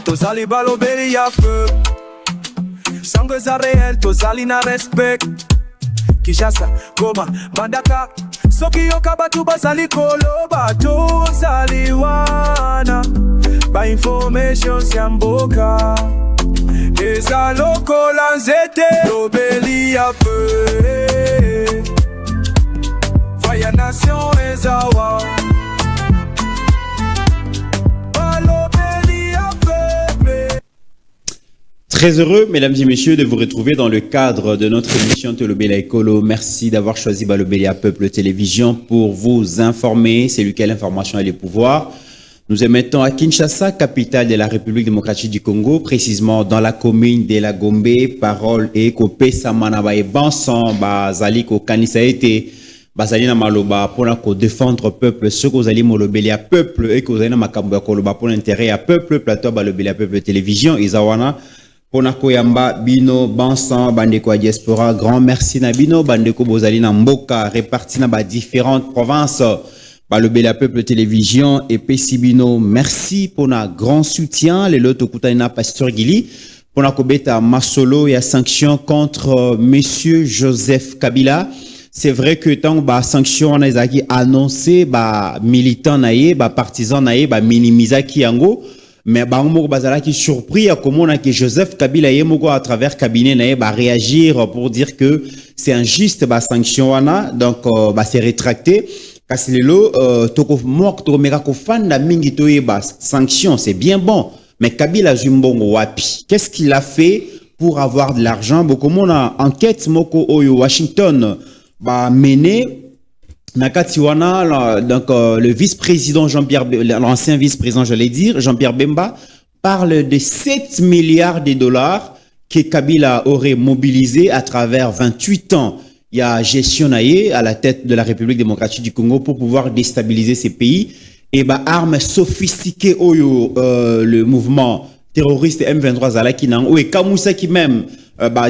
Tozali balobeli ya feu sango za réel tozali na respect Kishasa, Goma, Mandaka soki yoka batu bazali koloba tozali wana ba information siamboka eza lokola nzete lobeli ya feu Faya nation ezawa Très heureux, mesdames et messieurs, de vous retrouver dans le cadre de notre émission Tolobela Ekolo. Merci d'avoir choisi Balobélia Peuple Télévision pour vous informer. C'est lequel l'information et le pouvoir. Nous émettons à Kinshasa, capitale de la République démocratique du Congo, précisément dans la commune de la Gombe. Parole et Kopé Samanaba et Bansan, Bazali ko Kanisaete, Bazali na Maloba pour défendre peuple, ce que vous allez Molobélia Peuple et que vous allez na Makambo Koloba pour l'intérêt à peuple, plateau Balobélia Peuple Télévision, Izawana. Ponako Yamba, Bino, Bansan, Bandeko Diaspora, grand merci Nabino, Bandeko Bozali Mboka, répartis dans différentes provinces, Balobélia Peuple Télévision et Pessibino, merci pour notre grand soutien, les lots Okutaina Pasteur Gili, pour notre bêta Masolo et à sanction contre Monsieur Joseph Kabila. C'est vrai que tant que sanction on a annoncé, militant naïe, partisan naïe, minimisa Kiango. Mais bango bazala qui surpris à comment que Joseph Kabila yemogo à travers cabinet nae réagir pour dire que c'est injuste sanction wana donc c'est rétracté parce que lelo toko mok to meka ko fanda mingi to yeba sanction c'est bien bon mais Kabila zumbongo wapi qu'est-ce qu'il a fait pour avoir de l'argent beaucoup mon enquête moko oyo Washington mené Nakatiwana, donc le vice-président Jean-Pierre, l'ancien vice-président, j'allais dire, Jean-Pierre Bemba, parle de 7 milliards de dollars que Kabila aurait mobilisé à travers 28 ans. Il y a gestion naïe à la tête de la République démocratique du Congo pour pouvoir déstabiliser ces pays. Et armes sophistiquées, le mouvement terroriste M23 Zalaki Nang, et Kamoussa qui même,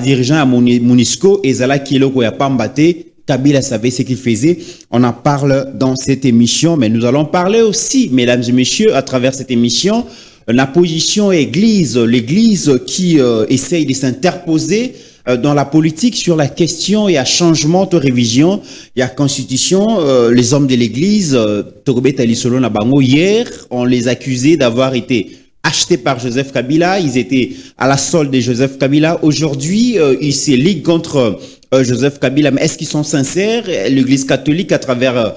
dirigeant à Monisco, et Zalaki Loko ya Pambate, Kabila savait ce qu'il faisait. On en parle dans cette émission, mais nous allons parler aussi, mesdames et messieurs, à travers cette émission, la position Église, l'Église qui essaye de s'interposer dans la politique sur la question. Il y a changement de révision, il y a constitution. Les hommes de l'Église, Togobeta Lisolo Nabango, hier, on les accusait d'avoir été achetés par Joseph Kabila. Ils étaient à la solde de Joseph Kabila. Aujourd'hui, ils se liguent contre Joseph Kabila, mais est-ce qu'ils sont sincères? L'Église catholique à travers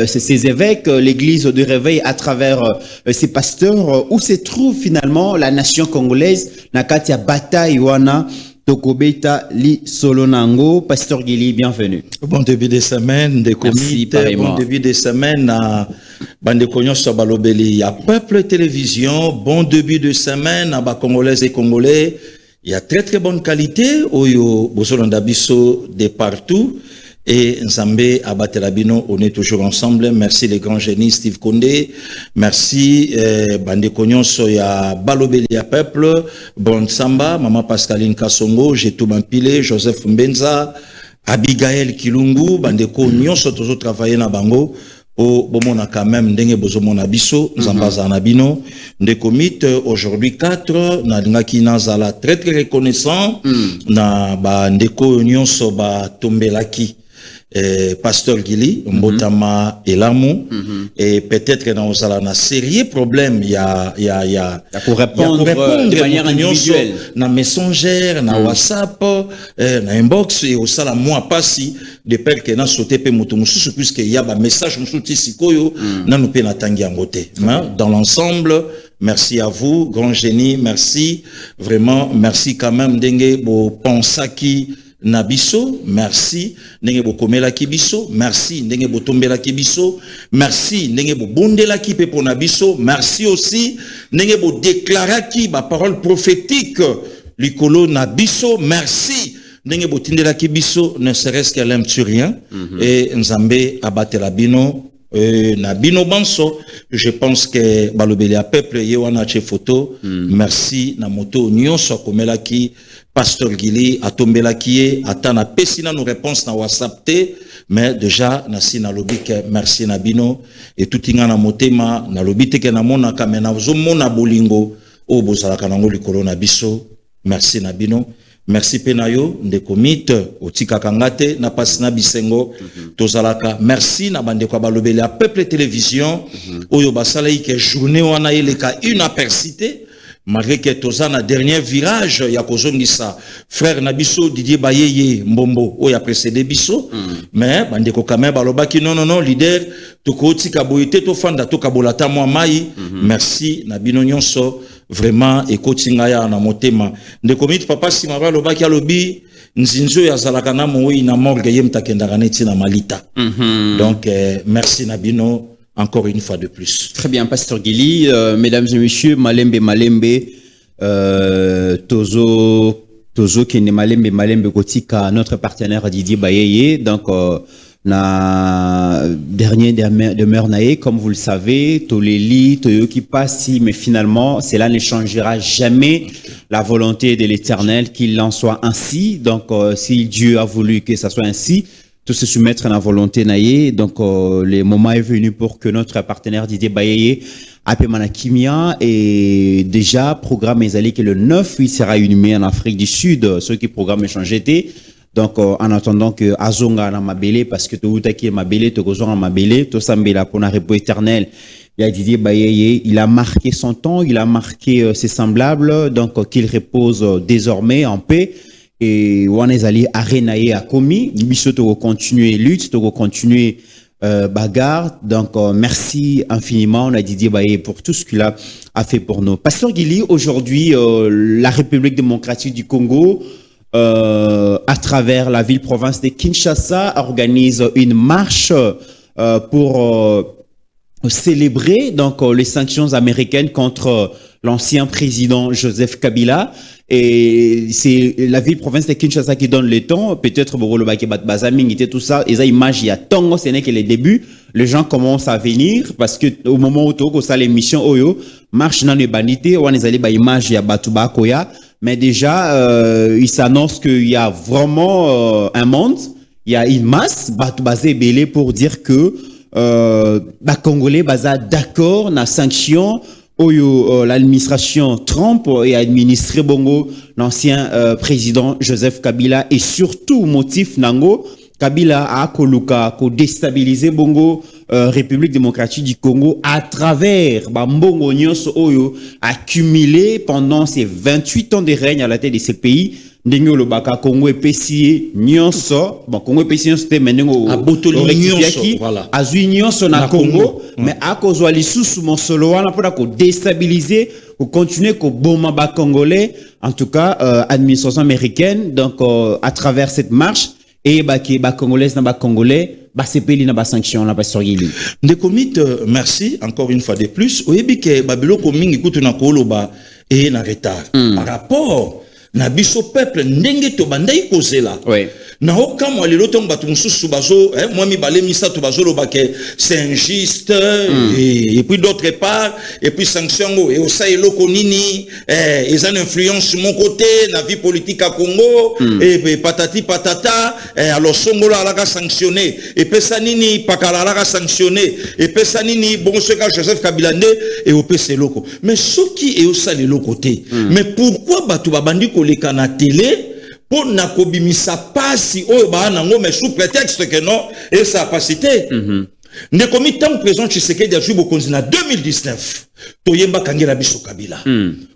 ses évêques, l'Église de réveil à travers ses pasteurs, où se trouve finalement la nation congolaise? Nakatia bataille wana Tokobeta li Solonango, Pasteur Gili, bienvenue. Bon début de semaine, des comités, bon début de semaine à Bandekognon Balobeli, à Peuple Télévision, bon début de semaine à Congolaises et Congolais. Il y a très très bonne qualité, Oyo Bosolondabiso de partout. Et Nzambe Abatelabino, on est toujours ensemble. Merci les grands génies, Steve Kondé. Merci Bandekognon Soya Balobeli à Peuple, Bon Samba, Maman Pascaline Kassongo, Jetou Mampile, Joseph Mbenza, Abigail Kilungu, Bandekognon so toujours travaillé na bango. Au bomona quand même ndenge bozomona biso nzambaza na bino ndekomite aujourd'hui 4 na ngaki nazala très très reconnaissant na ba ndeko nyonso ba tombelaki Pasteur Gili mbotama elamu et peut-être dans osala na sérieux problème il y a pour répondre de manière individuelle na messenger na WhatsApp na inbox et osala moi passi de père que na sauté pe moto mususu puisque il y a ba message musuti sikoyo na nous pe na tangi ngote dans l'ensemble. Merci à vous grand génie, merci vraiment, merci quand même ndenge bo pensaki Nabiso, merci, ndenge bo komela kibiso, merci, ndenge bo tombela kibiso, merci, ndenge bo bondela ki pe pour Nabiso, merci aussi, ndenge bo déclara ki ba parole prophétique, likolo Nabiso, merci, ndenge bo tindela kibiso, ne serait-ce qu'elle aime sur rien, et Nzambe abatela bino, Nabino Banso, je pense que balobeli a peuple yewana che photo. Merci na moto nyonso komelaki Pasteur Gili atombelaki atana pesina nos réponses na WhatsApp te, mais déjà nasi na lobike merci Nabino et tout inga na motema na lobite ke na mona kamena zo mona bolingo o bozala kanango likolo na biso. Merci Nabino. Merci Penayo, ndeko mite, otika kangate, na pasina bisengo, tozalaka. Merci na bande kwa balobele a Peuple Télévision, oyo basala ike journée wana eleka une apercité, malgré que tozana dernier virage, ya kozongisa, frère Nabiso, Didier Bayeye, Mbombo, oyo a précédé biso, mais bande kwa kame balobaki non, leader, toko otika boite, tofanda, toka bolata mwa mai, merci Nabino nyonso, vraiment ekotinga ya na motema ndeko miti papa simaba lobaki alobi nzinzo ya zalaka na moyi na morgue yemta kendaka neti na malita. Donc merci Nabino encore une fois de plus. Très bien Pasteur Gili, mesdames et messieurs, Malembe Tozo qui est Malembe kotika notre partenaire Didier Bayeye, donc na dernier demeure naé, comme vous le savez, Toleli, Toyo qui passe, mais finalement, cela ne changera jamais la volonté de l'Éternel qu'il en soit ainsi. Donc, si Dieu a voulu que ça soit ainsi, tout se soumettre à la volonté naé. Donc, le moment est venu pour que notre partenaire Didier Bayeye appelle Manakimia et déjà programme est que le 9, il sera inhumé en Afrique du Sud. Ceux qui programment changé été. Donc, en attendant que Azonga na mabele, parce que tout qui est mabele, tout kozonga mabele, tout sambela pour un repos éternel. Il a Didier Bayeye, il a marqué son temps, il a marqué ses semblables, donc qu'il repose désormais en paix. Et Wanezali Arenaye a commis, Biso to continuer lutte, to continuer bagarre. Donc, merci infiniment à Didier Bayeye pour tout ce qu'il a fait pour nous. Pasteur Gili, aujourd'hui, la République démocratique du Congo, à travers la ville-province de Kinshasa, organise une marche pour célébrer donc les sanctions américaines contre l'ancien président Joseph Kabila. Et c'est la ville-province de Kinshasa qui donne le temps. Peut-être tout ça. Et ça, image, il y a tant, ce n'est que les débuts. Les gens commencent à venir parce que au moment où tu as l'émission Oyo, marche dans les bandités, on est allé par image, il y a Batuba Koya. Mais déjà, il s'annonce qu'il y a vraiment un monde, il y a une masse, Batubazé Belé pour dire que Congolais baza d'accord na sanction l'administration Trump et administré bongo l'ancien président Joseph Kabila et surtout motif nango Kabila a koluka ko déstabiliser bongo République démocratique du Congo à travers mbongo nyonso oyo accumulé pendant ces 28 ans de règne à la tête de ce pays. Ndenge lo baka Congo epesi nyonso bon Congo epesi nyonso te menengo abotoli nyonso voilà azui nyonso na Congo mais akozwa lisusu mosolo wana pona ko déstabiliser ko continuer ko boma ba congolais en tout cas administration américaine donc à travers cette marche et ba congolaise na ba congolais ba sepeli na ba sanction na ba sorgili ndeko mit merci encore une fois de plus oyebi ke babilo ko mingi kutu na koloba et na retard par rapport na biso peuple ndenge to bandai kozela oui na oka mo lelo to mbatu mususu bazo moi mi balé misa to bazo lobake c'est injuste et puis d'autre part et puis sanction et osa eloko nini ils ont influence mon côté na vie politique à Congo et patati patata alors songola alaka sanctionné et pesa nini pakala alaka sanctionné et pesa nini bon ce cas Joseph Kabila et au pesa loko mais ce qui est osa le côté mais pourquoi batu babandi ko le kana télé pour na kobimisa pasi oyo ba nango mais sous prétexte que non et sa capacité ne komi tant président Tshisekedi a joué bokonzi na 2019 toyemba kangela biso Kabila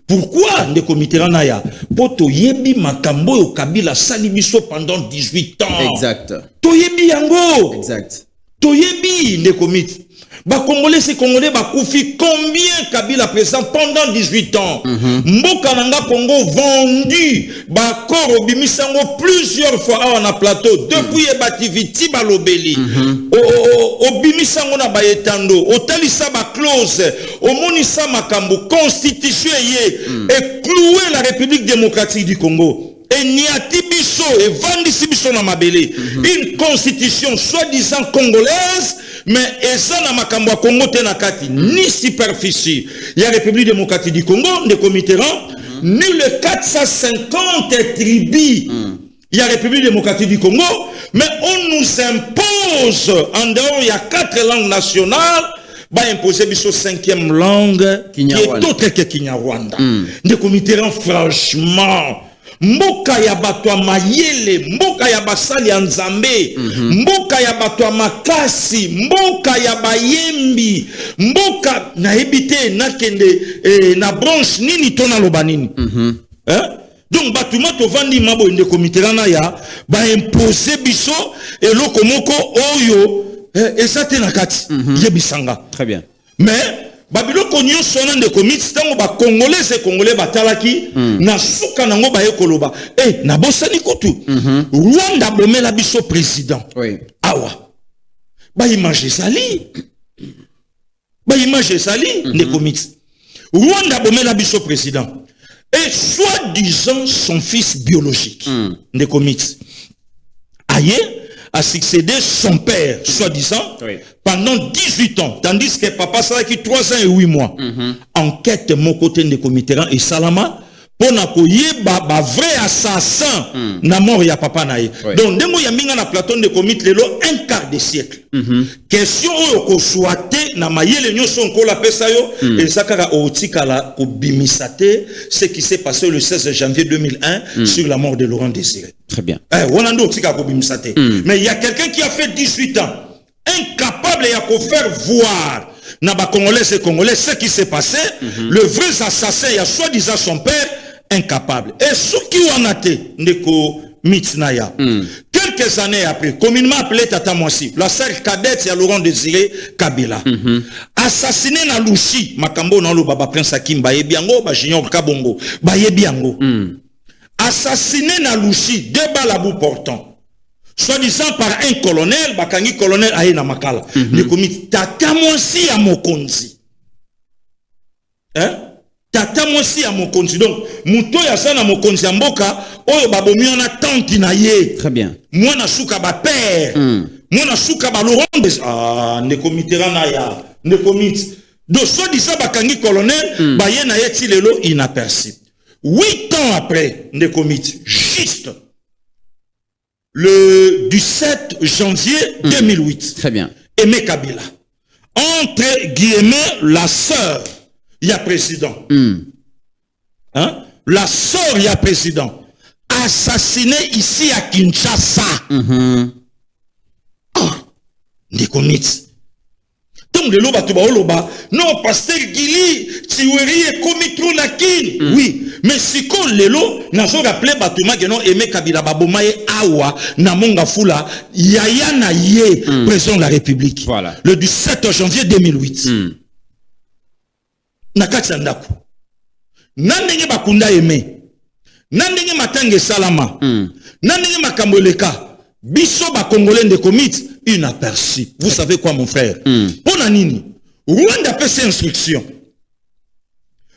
pourquoi ne komité na ya po toyebi makambo yo Kabila sali biso pendant 18 ans exact toyebi yango exact toyebi ne komité ba Congolais c'est Congolais ba koufi combien Kabila présent pendant 18 ans mboka nanga Congo vendu ba koro bimisango plusieurs fois on a plateau depuis ebativiti balobeli o bimisango na ba etando o talisa ba clause o monisa makambo constitution et clouer la République démocratique du Congo et niati biso et vandi biso na mabele une constitution soi-disant congolaise mais eza na makambo Congo te na kati ni superficie il y a République démocratique du Congo de Mitterrand ni le 450 tribus il y a République démocratique du Congo mais on nous impose en dehors il y a 4 langues nationales ba imposer biso 5e langue qui est autre que Kinyarwanda de Mitterrand franchement mboka ya bato mayele mboka ya basali ya nzambe mboka ya bato makasi mboka ya bayembi mboka na ebite na kende na branche nini tona loba nini donc bato mato vandi mabo ndeko Mitterrand ya ba imposer biso eloko moko oyo ezate na kati yebisanga très bien mais Babiloko nyonso na ndeko Mitsi tango ba congolais et congolais batalaki na suka nango ba ekoloba na bosani kutu Rwanda bomela biso président awa ba image ezali ndeko Mitsi Rwanda bomela biso président et soi-disant son fils biologique ndeko Mitsi aye a succédé son père, soi-disant, pendant 18 ans, tandis que papa ça qui 3 ans et 8 mois. Enquête mon côté de Mitterrand et Salama pour n'akoyer ba vrai assassin na mort ya papa nae. Donc demo ya minga na plateau de comité lelo un quart de siècle. Question ko souhaité na mayele nyonso ko la pesa yo et sakara otikala ko bimisate ce qui s'est passé le 16 janvier 2001 sur la mort de Laurent Désiré. Très bien. Wanando otikala ko bimisate. Mais il y a quelqu'un qui a fait 18 ans incapable de faire voir na ba congolais et congolais ce qui s'est passé, le vrai assassin il y a soi-disant son père incapable. Et ce qui en a été, Ndeko Mitsinaya, quelques années après, communément appelé Tata Mwasi, la sœur cadette de Laurent Désiré Kabila, assassiné na Lushi, Makambo na lo baba Prince Hakim, Baye Biango, ba Junior Kabongo, Baye Biango, assassiné na Lushi, 2 balles à bout portant, soi-disant par un colonel, Bakangi colonel Aye na Makala, Ndeko Mitsi, Tata Mwasi à Mokonzi. Hein? Tata Mwasi à Mokonzi. Donc, Mouto ya sana Mokonzi ya mboka, oyo babomi on a tante na ye. Très bien. Moi na souka ba père. Moi na souka ba Laurent. Ndeko Mitterrand na ya. Ndeko Mitsi. Donc, soit dit ça, bakangi colonel, ba ye na ye ti lelo inaperçu. 8 ans après, Ndeko Mitsi, juste le 17 janvier 2008. Très bien. Aimé Kabila. Entre guillemets, la sœur. Il y a président. Hein? La sœur, il y a président. Assassiné ici à Kinshasa. Ndeko Mitsi. Donc, le loba tuba oloba. Non, pasteur Gili, Tiweri et Komitro Nakin. Oui. Mais si qu'on lelo, nazo rappelé batuma que non Aimé Kabila babomaye awa, namonga fula, yaya na ye, président de la République. Voilà. Le 17 janvier 2008. Nakati ndako nandenge bakunda Aimé nandenge matange salama nandenge makamboleka biso ba congolais de comité inaperçu. Vous savez quoi mon frère? Pona nini Rwanda peut ses instructions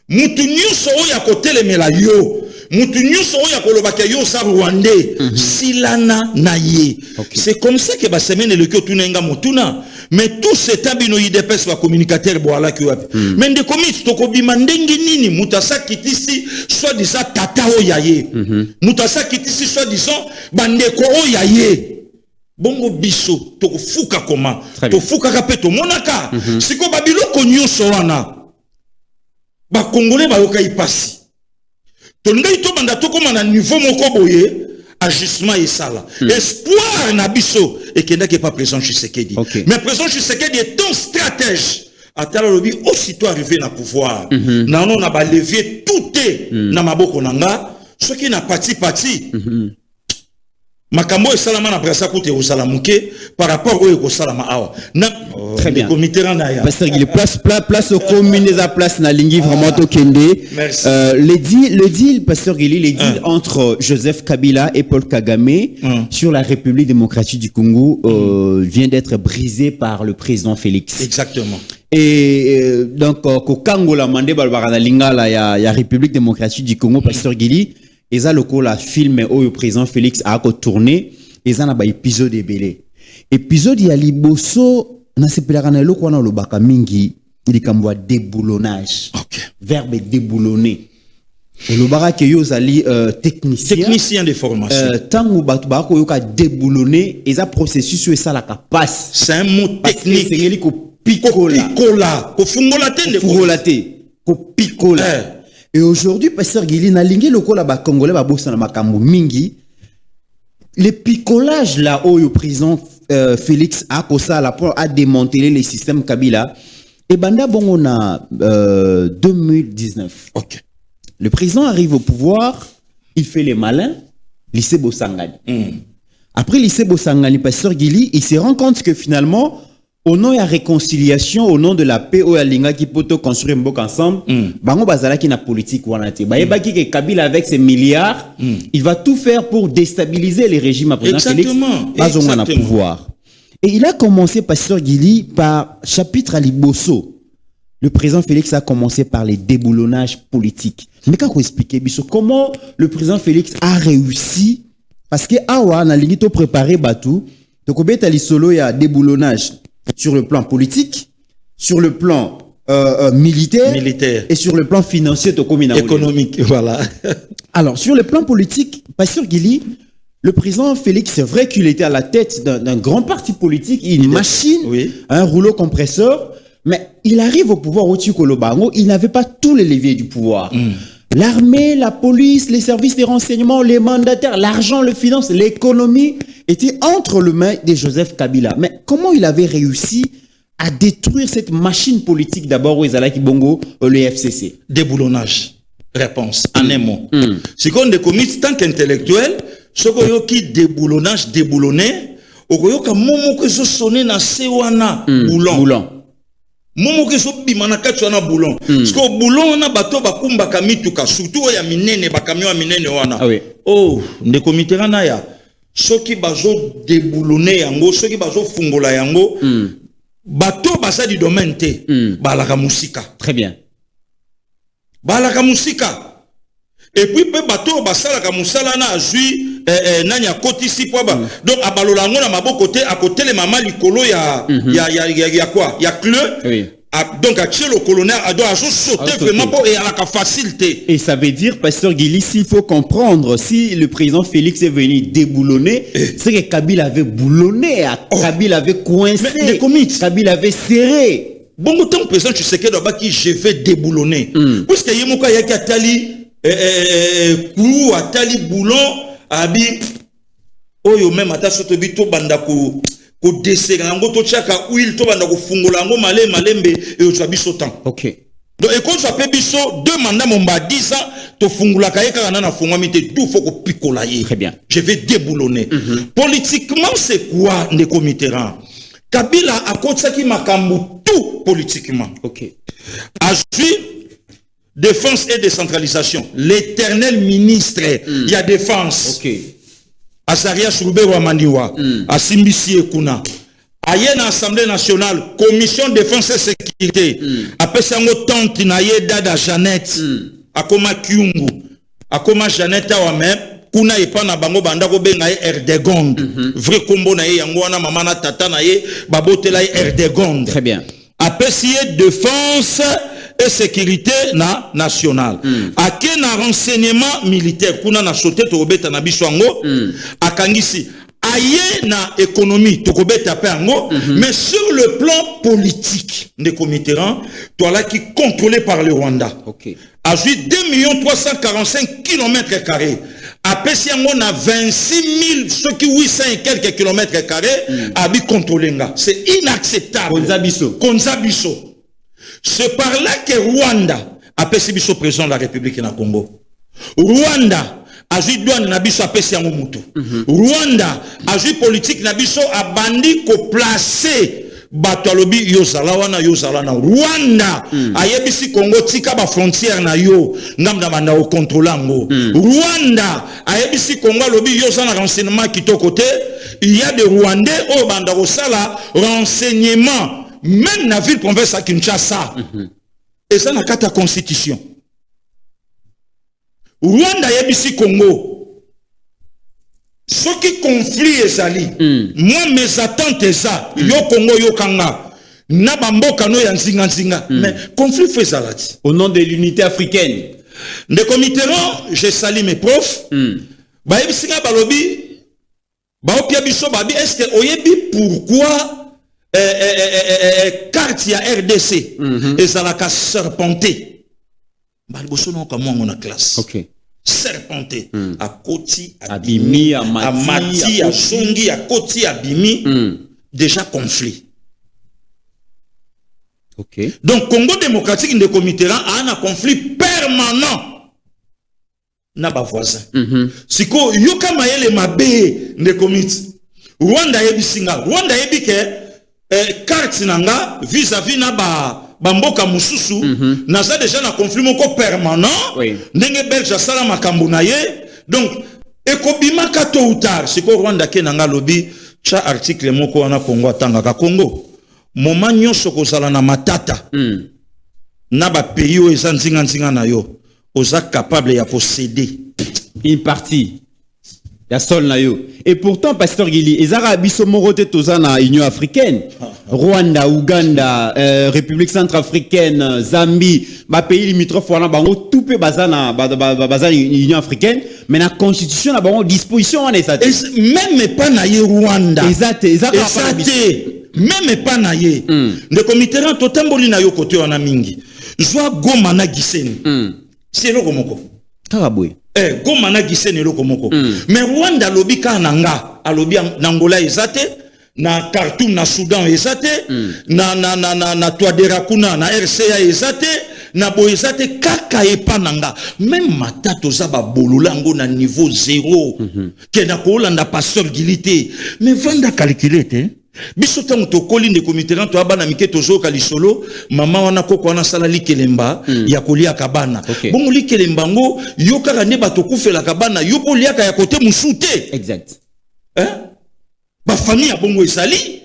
mutu nyuso oya kotelemela yo mutu nyuso oya kolobaka yo sa rwandais silana na ye. C'est comme ça que ba semaine le kyotunenga mutuna. Mais tout cet abino IDPS va communicateur boala ki wapi. Mais de komiti toko bima ndengi nini mutasa kitisi soit disant tata oyaye. Mutasa kitisi soit disant bandeko oyaye. Bongo biso toko fuka koma. To fuka kapeto monaka. Siko babilo konyoso wana. Ba congolais ba yoka ipasi. To ngai to banda toko mana niveau moko boye. Ajustement et ça là. Espoir nabiso et qui n'est pas présent Tshisekedi. Mais présent Tshisekedi est un stratège. Atala lobi aussitôt arrivé na pouvoir. Na on a ba levier tout est na maboko nanga. Ce qui n'a parti. Makambo et salama na brasa kote au salamuke par rapport au salama awa. Très bien. Parce qu'il place aux communes des place na lingi vraiment to kende. Le deal pasteur Gili, le deal entre Joseph Kabila et Paul Kagame sur la République démocratique du Congo vient d'être brisé par le président Félix. Exactement. Et donc ko Kangola mandé balbara lingala ya République démocratique du Congo pasteur Gili, eza lokola film où le président Félix a tourné, eza na ba épisode belé. Épisode ya liboso na sepelaka na eloko wana olobaka mingi likambo ya déboulonnage. Verbe déboulonner. Olobaka ke yo zali technicien de formation. Tango batu ba ko yoka déboulonner eza processus yo esalaka passe. C'est un mot technique. C'est ngeli ko picola. Ko fungola te ko picola. Et aujourd'hui pasteur Gili na lingi lokola ba congolais ba bossa na makambo mingi. Le picolage là au président Félix a a démantelé le système Kabila. Et banda bongo na 2019. OK. Le président arrive au pouvoir, il fait les malins, lycée Bosangani. Après lycée Bosangani, pasteur Gili, il se rend compte que finalement, au nom de la réconciliation, au nom de la paix, au yalinga qui peut construire mbok ensemble, bango bazala ki na politique wanate. Ba yebaki ke Kabila avec ses milliards, il va tout faire pour déstabiliser les régimes à président Félix bazonga na pouvoir. Et il a commencé, pasteur Gili, par chapitre à Liboso. Le président Félix a commencé par les déboulonnages politiques. Mais quand vous expliquez, comment le président Félix a réussi, parce que awa na limite préparé Batou, donc au béta solo il y a déboulonnage sur le plan politique, sur le plan militaire et sur le plan financier, économique, voilà. Alors sur le plan politique, pasteur Gili, le président Félix, c'est vrai qu'il était à la tête d'un grand parti politique, une machine, un rouleau compresseur. Mais il arrive au pouvoir au Tikolobango, il n'avait pas tous les leviers du pouvoir. L'armée, la police, les services de renseignement, les mandataires, l'argent, le finance, l'économie étaient entre les mains de Joseph Kabila. Mais comment il avait réussi à détruire cette machine politique d'abord au Ezalaki Bongo, le FCC? Déboulonnage. Réponse, en un mot. C'est qu'on des commis tant qu'intellectuel, ce qui déboulonnage, déboulonné, au koyoka momo que zo sonné na sewana boulon. Momo ke so bimana kati wana boulon. Parce que boulon na bato bakumba kamituka surtout ya minene ba camion ya minene wana. Ah oui. Oh, ndeko Mitterrand ya. Soki bazo déboulonner yango, soki bazo fungola yango, bato basa di domaine te, balaka musika. Très bien. Balaka musika. Et puis pe bato basala ka musala na azui nanya koti si po ba. Donc abalola ngo na maboko te à côté les mama likolo ya quoi? Ya clé. Oui. Donc à le colonel a doit sauter vraiment pour et à la facilité. Et ça veut dire, pasteur Gili, s'il faut comprendre, si le président Félix est venu déboulonner, c'est que Kabila avait boulonné, Kabila avait coincé, Kabila avait serré. Bon autant président tu sais que d'abord qui je vais déboulonner. Parce que yemoka ya katali kou atali boulon abi oyo même ata soto bito banda ko desera ngo to chaka huile to banda ko fungola ngo malembe et o biso temps. OK. Donc et quand tu appelles biso deux mandats mon ba 10 ans to fungola kayeka na fungwa mite tout faut ko picola ye. Très bien. Je vais déboulonner. Politiquement c'est quoi ndeko Mitterrand? Kabila a kotsaki makambu tout politiquement. OK. Azui défense et décentralisation. L'éternel ministre, il y a défense. OK. Azaria Shurube Wamaniwa, Asimbisi Ekuna. Ayen Assemblée nationale, commission défense et sécurité. Apesango tante naye dada Jeannette. Akoma Kyungu. Akoma Jeannette Awame. Kuna epana bango banda ko benga Erdegond. Vrai combo na ye yango wana mama na tata na ye babotela Erdegond. Très bien. Apesier défense et sécurité nationale. Ake na renseignement militaire kuna na sote to beta na biswango akangisi aye na économie to beta pe ango mais sur le plan politique ndeko Mitterrand toi là qui contrôlé par le Rwanda. OK. A 2 345 km². Apesi yango na 26 000 ceux qui 800 et quelques kilomètres carrés abi contrôlé nga. C'est inacceptable. Konzabiso. C'est par là que Rwanda a pesi biso président de la République na Congo. Rwanda a vu douane na biso a pesi yango mutu. Rwanda a vu politique na biso a bandi ko placer batalobi yozala wana yozala na Rwanda a yebisi Congo tika ba frontière na yo ngamda banda o contrôlango. Rwanda a yebisi Congo lobi yozana renseignement kitoko te. Il y a des Rwandais au banda ko sala renseignement même na ville province à Kinshasa. Et ça n'a qu'à ta constitution. Rwanda yebisi Congo. Ce qui conflit ezali. Moi mes attentes ça yo Congo yo kanga. na bamboka no ya nzinga nzinga mais conflit fait zalati au nom de l'unité africaine. Ndeko Mitterrand, je salue mes profs. Ba yebisinga balobi ba opia biso babi est-ce que oyebi pourquoi carte ya RDC ezalaka serpenté. Ba liboso no ka mwango na classe. OK. Serpenté à koti abimi amati à songi à koti abimi déjà conflit. OK. Donc Congo démocratique Ndeko Mitterrand a un conflit permanent na ba voisin. Siko yoka mayele mabe Ndeko Mit. Rwanda yebisinga. Rwanda yebike carte nanga vis-à-vis na bamboka mususu naza déjà na conflit moko permanent. Ndenge Belge sala makambo na ye. Donc ekobima ka tôt ou tard siko Rwanda ke nanga lobi cha article moko wana Congo atanga ka Congo. Moment nyonso kozala na matata na ba pays o eza nzinga nzinga na yo oza capable ya posséder une partie ya sol na yo. Et pourtant pasteur Gili ezara biso morote toza na Union africaine, Rwanda, Uganda, République centrafricaine, Zambie, ba pays limitrophes wana bango tout pe bazana bazana Union africaine, mais la constitution na bango disposition wana ezate même pas na ye Rwanda ezate même pas na ye Ndeko Mitterrand totamboli na yo côté wana mingi zwa Goma na Gisenyi c'est eloko moko karabwe Goma na Gisenyi eloko moko mais Rwanda lobi ka nanga alobi na Angola ezate na Khartoum na Soudan ezate na Touadéra kuna na RCA ezate na boezate kaka epa nanga même matato za ba bololango na niveau 0 ke na ko landa pasteur Gilité mais vanda calculer te biso tango tokoli Ndeko Mitterrand to abana mike tozoka lisolo mama wana koko wana sala likelemba ya kolia kabana bongo likelemba ngo yokaka ne batokufela kabana yoko liaka ya kote musute exact ba famille ya bongo ezali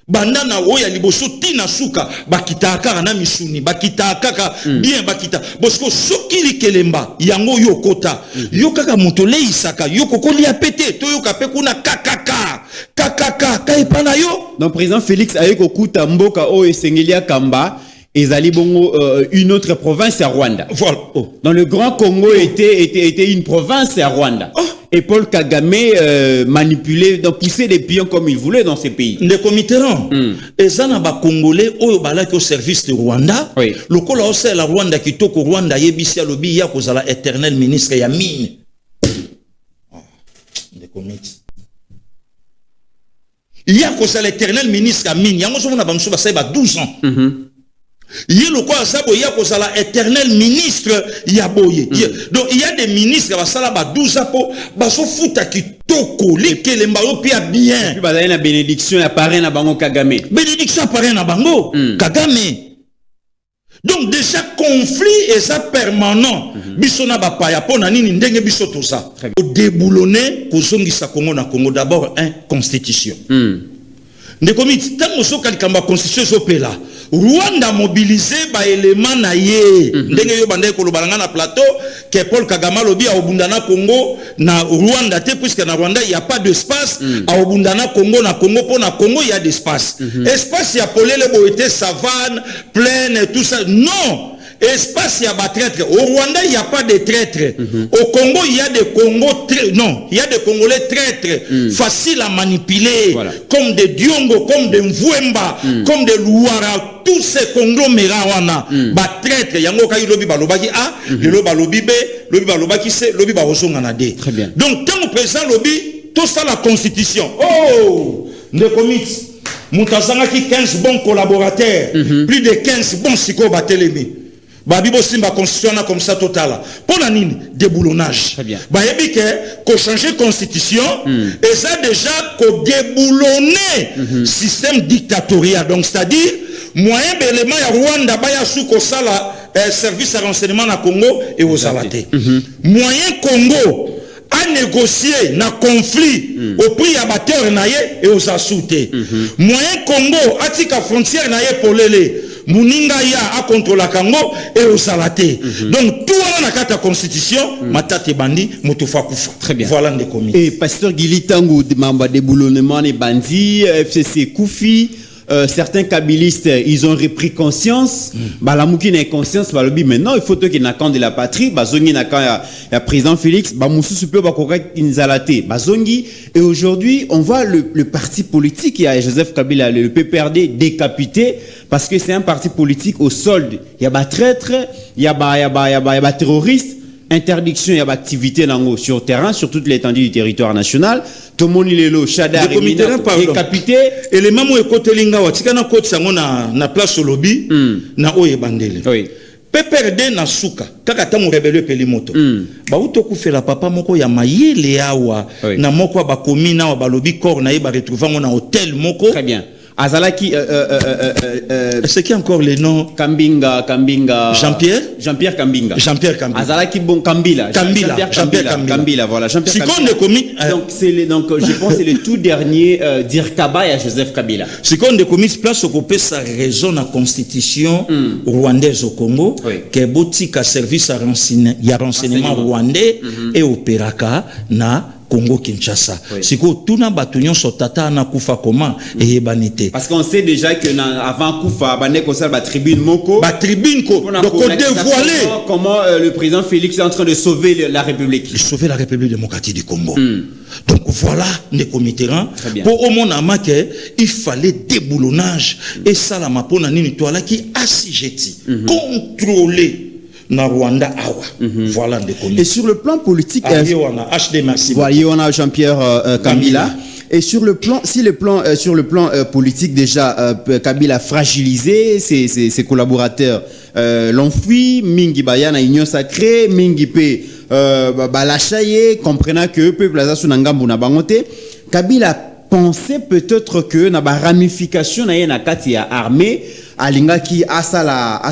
banda na oya liboso tina suka bakita kaka na misuni bakita kaka bien bakita bosko soki likelemba yango yokota yokaka moto leisaka yokokoli ya pete to yokape kuna kakaka kaipana yo. Donc président Félix ayeko kuta mboka o esengelia kamba ezali bongo une autre province à Rwanda. Voilà. Dans le Grand Congo était une province à Rwanda. Et Paul Kagame manipulait, donc poussait des pions comme il voulait dans ces pays. Ndeko Mitterrand, ezana ba Congolais oyo balaki au service de Rwanda. Lokola ose la Rwanda kitoko Rwanda yebisi alobi ya kozala éternel ministre ya mine. Ndeko Mitterrand. Il y a l'éternel ministre à mine. Yango so mona bamso ba 12 ans. Il le quoi ça boya ko sala éternel ministre yaboye. Donc il y a des ministres ba sala ba 12 ans po ba so futa kitoko likelemba yo pia bien. Puis ba na bénédiction apparaît na bango Kagame. Bénédiction apparaît na bango Kagame. Donc déjà conflit et ça permanent. Biso na ba paya pona nini ndenge biso to ça. Au déboulonner ko zongisa Congo na Congo d'abord constitution. Ndeko Mit tango so kalikamba constitution zopela. Rwanda mobilisé ba élément na ye ndenge yo bande ko lobalanga na plateau que Paul Kagame lobi a obundana Congo na Rwanda te puisque na Rwanda il y a pas d'espace a obundana Congo na Congo pour na Congo il y a d'espace espace ya polele boete savane plaine tout ça non espace il y a pas traître au Rwanda il y a pas de traître au Congo il y a des Congos non il y a des Congolais traîtres faciles à manipuler comme des Diongo comme des Mvwemba comme des Luara tous ces conglomérats wana ba traître yango ka lobi balobaki a le balobi b lobi balobaki c lobi ba osonga na d donc tant le président lobi tout ça la constitution Ndeko Mit mutazanga ki 15 bons collaborateurs plus de 15 bons siko batelemi Babibo simba constitution comme ça total. Pour la nine déboulonnage. Très bien. Bah yebi que qu'on changer constitution et ça déjà qu'on déboulonner système dictatorial. Donc c'est-à-dire moyen d'élément ya Rwanda ba ya sous ko sala service de renseignement na Congo et aux alaté. Moyen Congo a négocié na conflit au prix à batteur na ye et aux asouté. Moyen Congo a tika frontière na ye polele. Muninga ya a contre la Congo et au Salaté. Donc tout le monde a la constitution, matate bandi, motofa kufa. Très bien. Voilà les commis. Et pasteur Gili Tango demande déboulonnement les bandits, FCC Koufi, certains kabylistes, ils ont repris conscience. La mouki n'a conscience, maintenant il faut que qu'il n'accorde de la patrie. Bazongi n'a qu'un président Félix, Moussou Super Bakorak Inzalate, Bazongi. Et aujourd'hui, on voit le parti politique, il y a Joseph Kabila, le PPRD décapité, parce que c'est un parti politique au solde. Il y a des traîtres, il y a des terroristes. Interdiction et activité sur terrain, sur toute l'étendue du territoire national. Tomoni lelo, Chadar, décapité. Et les mamans écoute linga watika na côte sango na place au lobby na oye bandele. Oui. PPRD na suka kaka tamu rebelle pelimoto. Ba utoku fait la papa moko ya mayele awa na moko ba komina wa ba lobby corps na ba retrouver na hôtel moko. Très bien. Azalaki c'est qui encore les noms? Kambinga Jean-Pierre Kambinga. Azalaki bon Kambila, voilà. Si donc je pense c'est le tout dernier Dirkaba à Joseph Kabila. Si on de commis place au copé sa raison la constitution rwandaise au Congo que botika service à renseignement rwandais et opéraka na Congo Kinshasa. Siko tuna batunyon sotata na kufa comment et banité. Parce qu'on sait déjà que avant kufa bané konser ba tribune moko. Ba tribune ko donc on dévoilé comment le président Félix est en train de sauver la République. Sauver la République démocratique du Congo. Donc voilà les comitéran pour au monde que il fallait déboulonnage et ça la mapona nini toala qui assujetti contrôler na Rwanda awa. Voilà des communes. Et sur le plan politique, on a HD merci. Voyez, on a Jean-Pierre Kabila. Et sur le plan, sur le plan politique déjà, Kabila a fragilisé ses collaborateurs. L'ont fui, Mingi Bayana Union Sacrée, Mingi Pe Balachaye, comprenant que peuple Azasunangambu na bangote. Kabila pensait peut-être que na ba ramification na yena kati ya armée alinga ki asala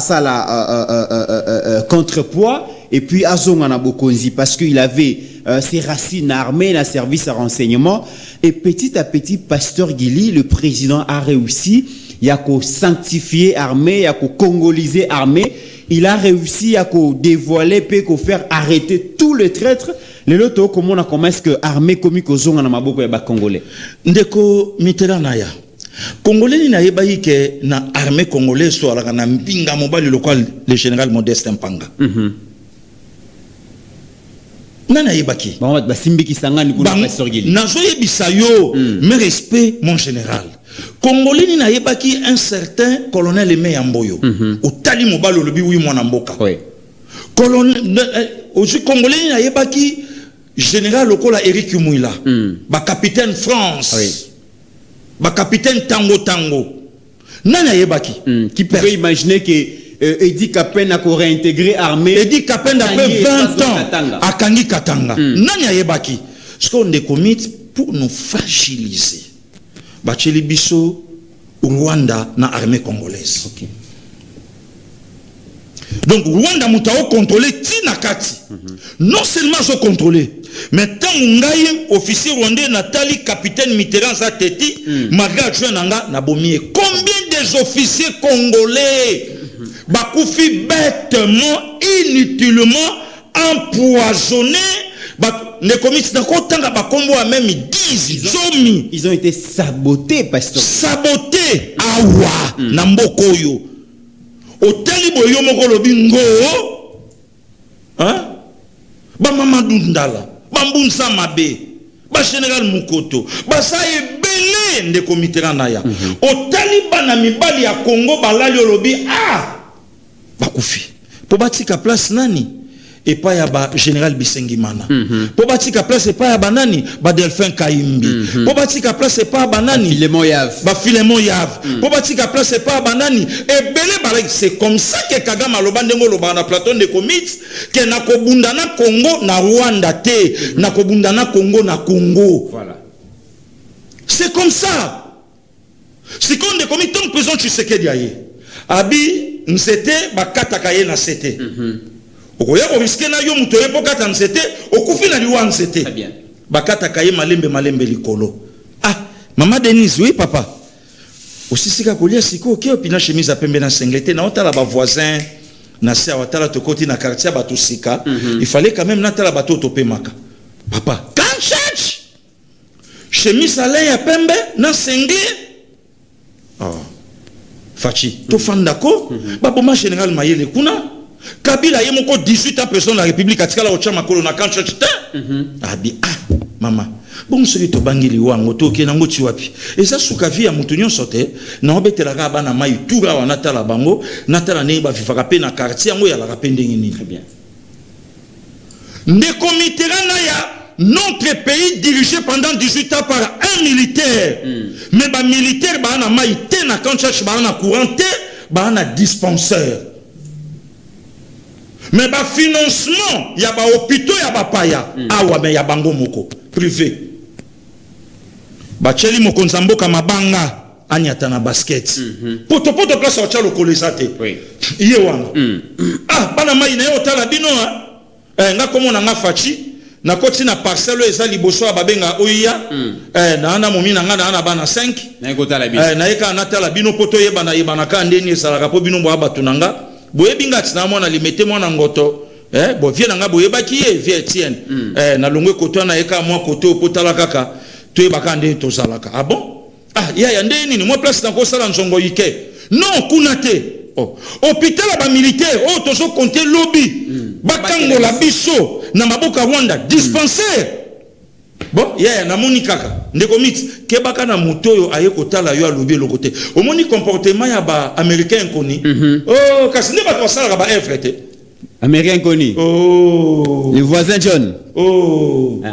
contrepoids et puis azonga na bokonzi parce qu'il avait ses racines armées, la service à renseignement et petit à petit Pasteur Guili le président a réussi il y a qu'au sanctifier armée, il y a qu'au congoliser armée, il a réussi à qu'au dévoiler puis qu'au faire arrêter tous les traîtres. Les loto comment on a commencé que armée comme kozonga na maboko ya ba congolais ndeko Mitterrand ya Congolais ni na yebayi ke na armée congolaise so ala na mpinga mobali local le général Modeste Mpanga nana yebaki ba simbiki sangani kuna Pasteur Guili nazo yebisa yo mais respect mon général Congolais ni na yebaki un certain colonel Aimé Yamboyo au tali mobali lobi wi mwana mboka colonel aujourd'hui Congolais ni na yebaki général lokola Eric Mouila ba capitaine France ba capitaine Tango nana yebaki qui peut imaginer que Edi Kapen a réintégré armée Edi Kapen après 20 ans à Kangi Katanga nana yebaki ce qu'on est commis pour nous fragiliser ba biso Rwanda na armée congolaise donc Rwanda mutao contrôler Tinakati non seulement je contrôler mais tant ngai officier rwandais Nathalie capitaine Mitterrand za teti malgré joinanga na bomie combien des officiers congolais bakufi bêtement inutilement empoisonnés les comités d'Akotanga bakombo a même 10 zomi ils ont été sabotés Pasteur sabotés awa na mbokoyo otali boyo moko lobi ngo hein ba Mamadou Ndala ba Mbunsa Mabe ba général Mukoto ba saye belé nde comité na ya otali bana mibali ya Congo balali lobi ba kufi po batika place nani et pas ya ba général Bisengimana po batika place pas ya banani ba Delphin Kaimbi po batika place pas banani Filemon Yav po batika place pas banani et belé ba c'est comme ça que Kagame loba ndengo loba na plateau de commit que na kobunda na Congo na Rwanda te na kobunda na Congo na Congo voilà c'est comme ça si qu'on de commit tant présent tu sais que diaye abi nzete ba katakaye na sete okoya ko risque na yo muto yepo kata nzete okufi na liwa nzete très bien bakata kaye malembe likolo maman Denise oui papa osisika kolia siko okeo pina chemise a pembe na senglete na otala ba voisin na se awatala to koti na quartier bato sika il fallait quand même natala bato to pemaka papa quand chemise a ya pembe na sengle Fachi to fandako ba boma général Mayele kuna Kabila ye moko 18 ans président de la République atikala o chama kolona kan church mama bon soki to bangili wango to ke nango ti wapi eza suka vi ya mutu nyonso te na obetelaka bana mai tura wana tala bango natala ne ba vivaka pe na quartier yango ya la pe ndenge nini. Très bien. Ndeko Mitterrand ya notre pays dirigé pendant 18 ans par un militaire. Mais ba militaire ba na mai te na kan church ba na courant te ba na dispensaire. Mais ba financement ya ba hôpitaux ya ba paya awa mais ya bango moko privé. Ba cheli moko nzamboka mabanga anyata na basket. Poto place au chalo kolesate. Oui. Iye wana. Bana mai na yo tala bino nga komona nga fachi na koti na parcelle eza liboso ya babenga oya na ana momina nga na ana bana 5 na ekotala bino na eka na tala bino poto yebana ka ndeni esalaka po bino bo batunanga boyebinga tina mwana limete mwana ngoto bo vie na nga boyebaki ye vie Etienne na longwe koto na eka mwa koto potala kaka to yebaka ndeni tozalaka bon ya ndeni ni mo place na ko sala nzongo yike non kunate hôpital ba militaire tozo compter lobby bakango la biso na maboka Rwanda dispensaire bon na moni kaka ndeko mit ke baka na motoyo aye kotala yo lobby lokote omoni comportement ya ba américain koni kasi ne ba tosala ba FRT américain koni les voisins John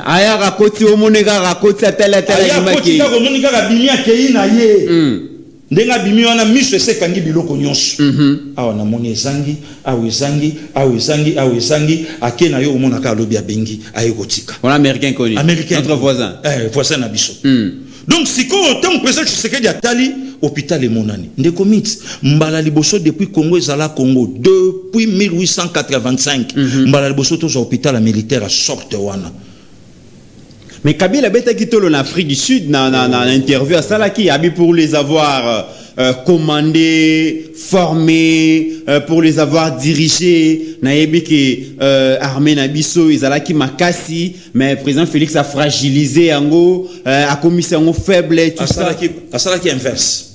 aya rakoti omoneka rakoti atala imaki aya omoni kaka bimia ke ina ye ndenga bimi wana miso esekangi biloko nyonso awa na moni ezangi awezangi akena yo omona ka lobi abengi ayekotika on américain connu notre voisin voisin na biso donc siko tant président Tshisekedi atali hôpital emonani ndeko mit mbala liboso depuis Congo ezala Congo depuis 1885 mbala liboso toza hôpital militaire à sorte wana. Mais Kabila beta kitolo en Afrique du Sud na interview à Salaki abi pour les avoir commandés, formés, pour les avoir dirigés na yebiki armée na biso izalaki makasi mais président Félix a fragilisé ango a commis ango faible tout ça Salaki inverse.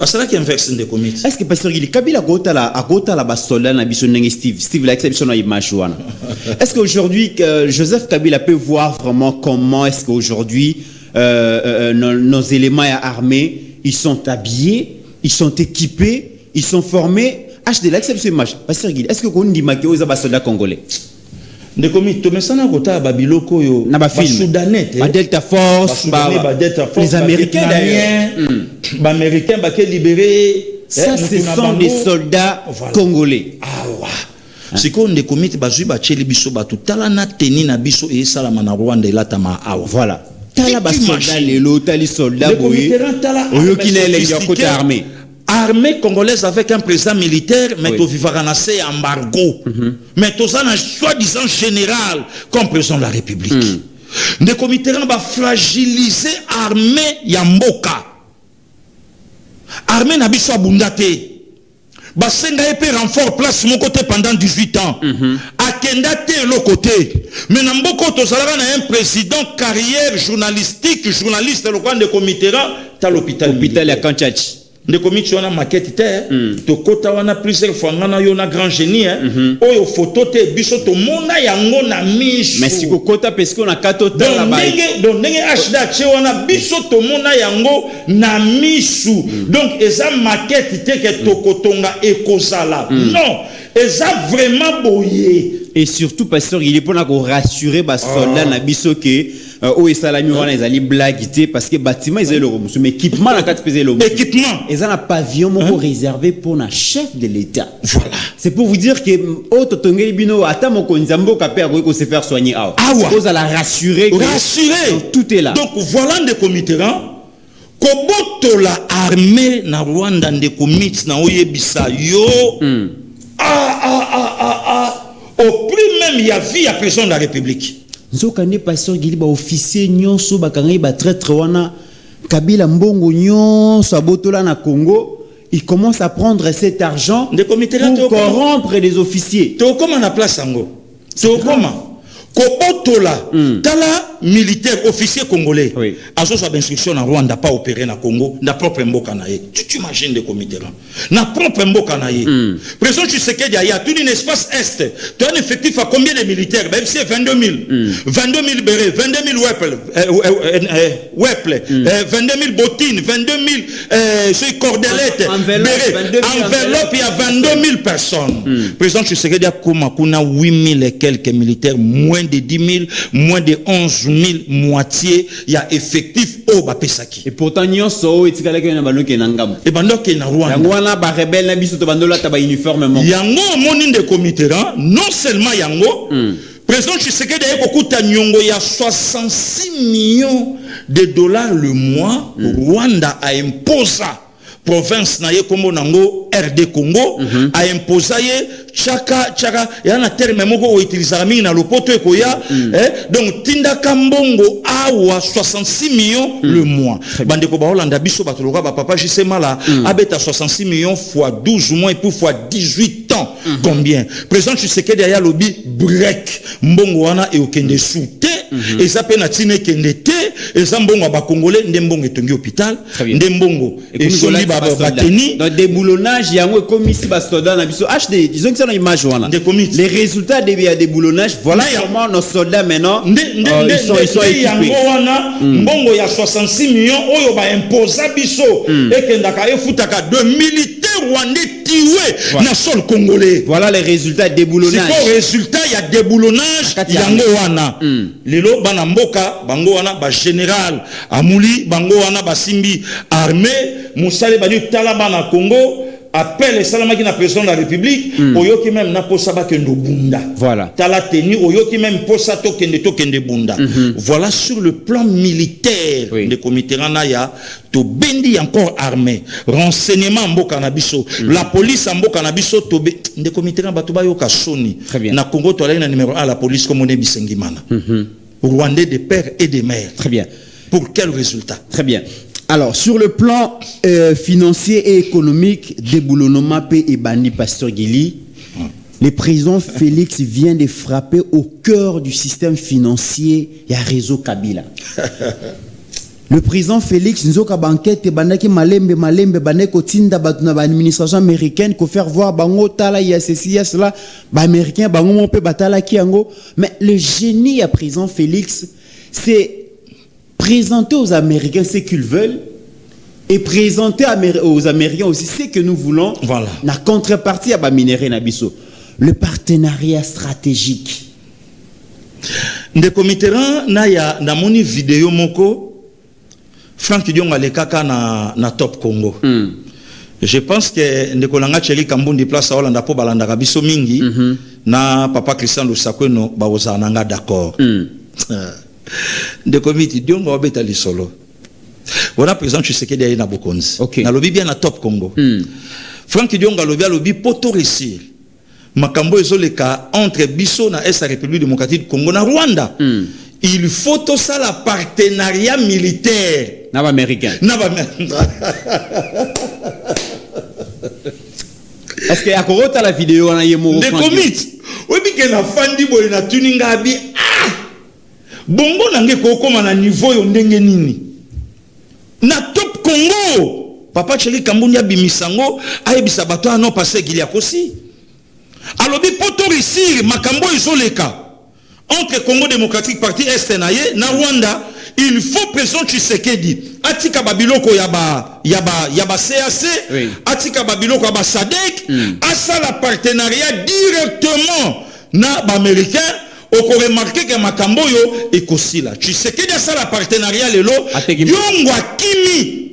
Asala qui inverse de comité. Est-ce que pasteur Gili Kabila agota la basola na biso ndenge Steve l'exception na image wana. Est-ce qu'aujourd'hui Joseph Kabila peut voir vraiment comment est-ce qu'aujourd'hui nos éléments armés ils sont habillés, ils sont équipés, ils sont formés de l'exception image. Pasteur Gili est-ce que on dit que aux basola congolais de comité to mesana kota babiloko yo na ba soudanais ba Delta Force les américains d'ailleurs ba américains ba qui libéré ça ce sont des soldats congolais siko nde comité bazui ba cheli biso ba tutala na teni na biso e salama na Rwanda elatama awa voilà tala ba soldats lelo tali soldats boye oyo kinele ya côté armée armée congolaise avec un président militaire, mais tu vivras dans ces embargo. Mais tu as un soi-disant général comme président de la République. Des comités va fragiliser l'armée Yamboka. Armée n'a pas besoin de Basenga épée renfort place mon côté pendant 18 ans. Akenda te l'autre côté. Mais Namboko tozalaka na un président carrière journalistique, journaliste le coin de comités ta l'hôpital à Kanchachi. De comité wana maquette te to kota wana plusieurs fois ngana yo na grand génie oyo photo te biso to mona yango na miso mais si ko kota parce qu'on a katota la baie donc ndenge HDA che wana biso to mona yango na miso donc eza maquette te ke to kotonga ekozala non eza vraiment boye et surtout pasteur il est pour rassurer ba soldat na biso que o esalami wana ezali blague parce que bâtiment ezali le romusu mais équipement na kati pese le équipement ezali un pavillon moko réservé pour na chef de l'état voilà c'est pour vous dire que o totongeli bino ata mokonzi mboka pe akoki ko se faire soigner awa cause à la rassurer tout est là donc voilà des comités kobotola armée na Rwanda de comités na oyebisa yo au plus même il y a vie à président de la République. Nzokande pasteur Gili ba officier nyonso bakangai ba traître wana Kabila mbongo nyonso abotola na Congo, il commence à prendre cet argent pour corrompre les officiers. To comment na place ango? To comment? Kobotola tala militaire, officier congolais, oui. a son instruction en Rwanda, pas opérer na Congo, na propre mboka na ye. Tu t'imagines de comité là? Na propre mboka na ye. Président Tshisekedi, il y a tout un espace est. Tu as un effectif à combien de militaires? Même si c'est 22 000. 22 000 bérets, 22 000 weaples, 22 000 bottines, 22 000 cordelettes, enveloppe, il y a 22 000 personnes. Président Tshisekedi a Kuna 8 000 et quelques militaires, moins de 10 000, moins de 11 000, moitié, il y a effectif au Bapesaki. Et pourtant, nous sommes et Bando qui est na Rwanda. Yango ba rebelle na biso to bando la taba uniforme. Yango moni de comité non seulement Yango, président Tshisekedi a kokuta nyongo ya 66 millions de dollars le mois. Rwanda a imposé province na ye kombo nango RD Congo a imposé chaka ya na terme moko o utiliser mingi na lopoto ekoya donc tinda kambongo awa 66 millions le mois bande ko ba Hollanda biso batoloka ba papa jisema la abeta 66 millions fois 12 mois et puis fois 18 ans combien président Tshisekedi ya lobby break mbongo wana e okende soute et ça pe na tine kende te et ça mbongo ba congolais ndembongo etongi hôpital ndembongo et soli ba bateni dans déboulonnage yango comme ici ba soldats na biso HD disons que c'est une image wana les résultats des déboulonnage voilà comment nos soldats maintenant ils sont équipés wana mbongo ya 66 millions oyo ba imposa biso et kendaka efutaka de militaires rwandais tués na sol congolais voilà les résultats déboulonnage c'est quoi résultat il y a déboulonnage yango wana lelo bana mboka bango wana ba général amuli bango wana basimbi armée musale bani tala bana Congo appelle les salamaki na président de la République oyoki même na posa ba kendo bunda voilà tala tenu oyoki même posa to kende bunda voilà sur le plan militaire de comité rana ya to bendi encore armée renseignement mboka na biso la police mboka na biso to de comité rana bato ba yoka soni na Congo to la numéro 1 la police comme on est bisengimana Rwandais de père et de mère. Très bien. Pour quel résultat? Très bien. Alors, sur le plan financier et économique, déboulonnement P et Bandi Pasteur Guili, le président Félix vient de frapper au cœur du système financier et à réseau Kabila. Le président Félix Nzoka banquette bandaki malembe baneko tinda batuna ba administration américaine ko faire voir bango tala ya ceci ya cela ba américain bango mon pe batala ki yango mais le génie à président Félix c'est présenter aux Américains ce qu'ils veulent et présenter aux Américains aussi ce que nous voulons. Voilà. La contrepartie à ba minéré na biso le partenariat stratégique. De comiteran na ya na moni vidéo moko Franck Dionga le kaka na Top Congo. Je pense que Ndekolanga Cheli Kambundi place à Hollanda po balanda biso mingi na papa Christian Lusakweno ba ozananga d'accord. De comité Dionga obeta li solo. Voilà président Tshisekedi ya na Bokonzi. Na lobi bien na Top Congo. Franck Dionga lobi poto réussir. Makambo ezoleka entre biso na Est République démocratique du Congo na Rwanda. Il faut tout ça la partenariat militaire. Naba américain. Est-ce qu'il y a encore la vidéo on a yemo? Des comités. Oui bi que na fandi boy na tuninga bi bongo nange ko koma na niveau yo ndenge nini. Na Top Congo. Papa Cheli Kambundi abimisango ayebisa bato ano passé gilia kosi. Alobi poto réussir makambo izoleka. Entre Congo démocratique parti est na Rwanda, il faut président Tshisekedi atika babiloko yaba CAC, atika babiloko yaba SADC, asa la partenariat directement na ba américain. Oko remarquer que makambo yo ekosila. Tshisekedi asa la partenariat lelo yongwa kimi.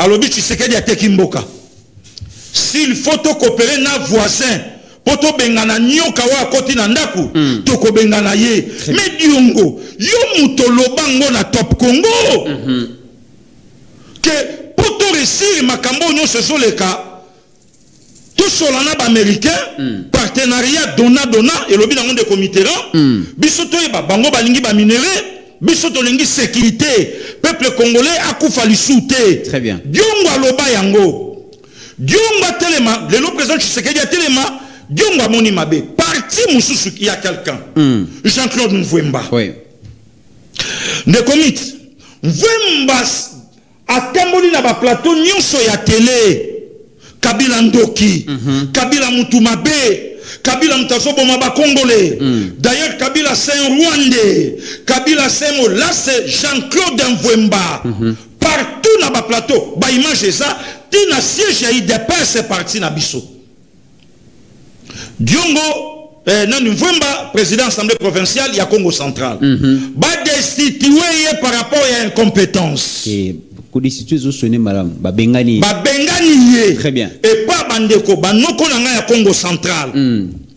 Alobi Tshisekedi ateki mboka. S'il faut coopérer na voisin poto bengana nyoka wa koti na ndaku toko bengana ye mediongo yo mutolo bango na Top Congo que poto réussir makambo nyonso ezoleka to solana ba américain partenariat dona et lobi na monde comité biso to yeba bango balingi ba minéré biso to lingi sécurité peuple congolais akufa lisute. Très bien. Diongo aloba yango diongo telema le président Tshisekedi telema Dionga moni mabe parti mususu il y a quelqu'un Jean-Claude Mvwemba. Oui. Ne commit. Vembas atamboli na ba plateau nyonso ya télé. Kabila Ndoki, Kabila Mutumabe, Kabila Mutasoboma ba Congolais. D'ailleurs Kabila c'est un Rwandais. Kabila c'est là c'est Jean-Claude Mvemba. Partout na ba plateau, ba image ça, tina siège ya IDPS c'est parti na biso. Diongo Nani Mvemba, président de l'Assemblée provinciale, il y a Congo central. Ba destitué par rapport à incompétence. Bengani. Très bien. Et pas Bandeko, Banoko Nanga Congo central.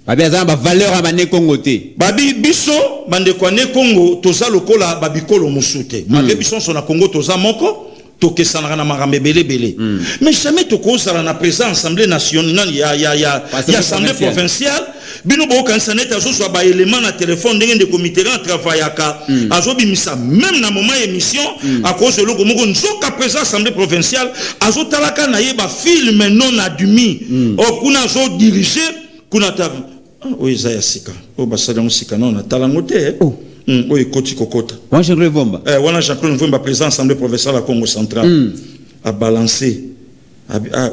Valeur à Bane Congo te. Babi biso Bandeko ne Congo toza lokola babikolo musute. Babi biso son na Congo toza moko. Toke sanara marambe belé. Mais jamais toko sala na président assemblée nationale il y a assemblée provinciale bino bo kansaneta zo so ba élément na téléphone ndenge de comité en travaillaka azo bimisa même na moment émission à cause de loko moko nzoka président assemblée provinciale azo talaka na yeba film non admis o kuna zo diriger kuna ta o Isaiah Sika o basala musika non na talangote oui, Koti Kokota. Moi, Jean-Claude Vomba. Jean-Claude Vomba, président de l'Assemblée provinciale à Congo central, a balancé.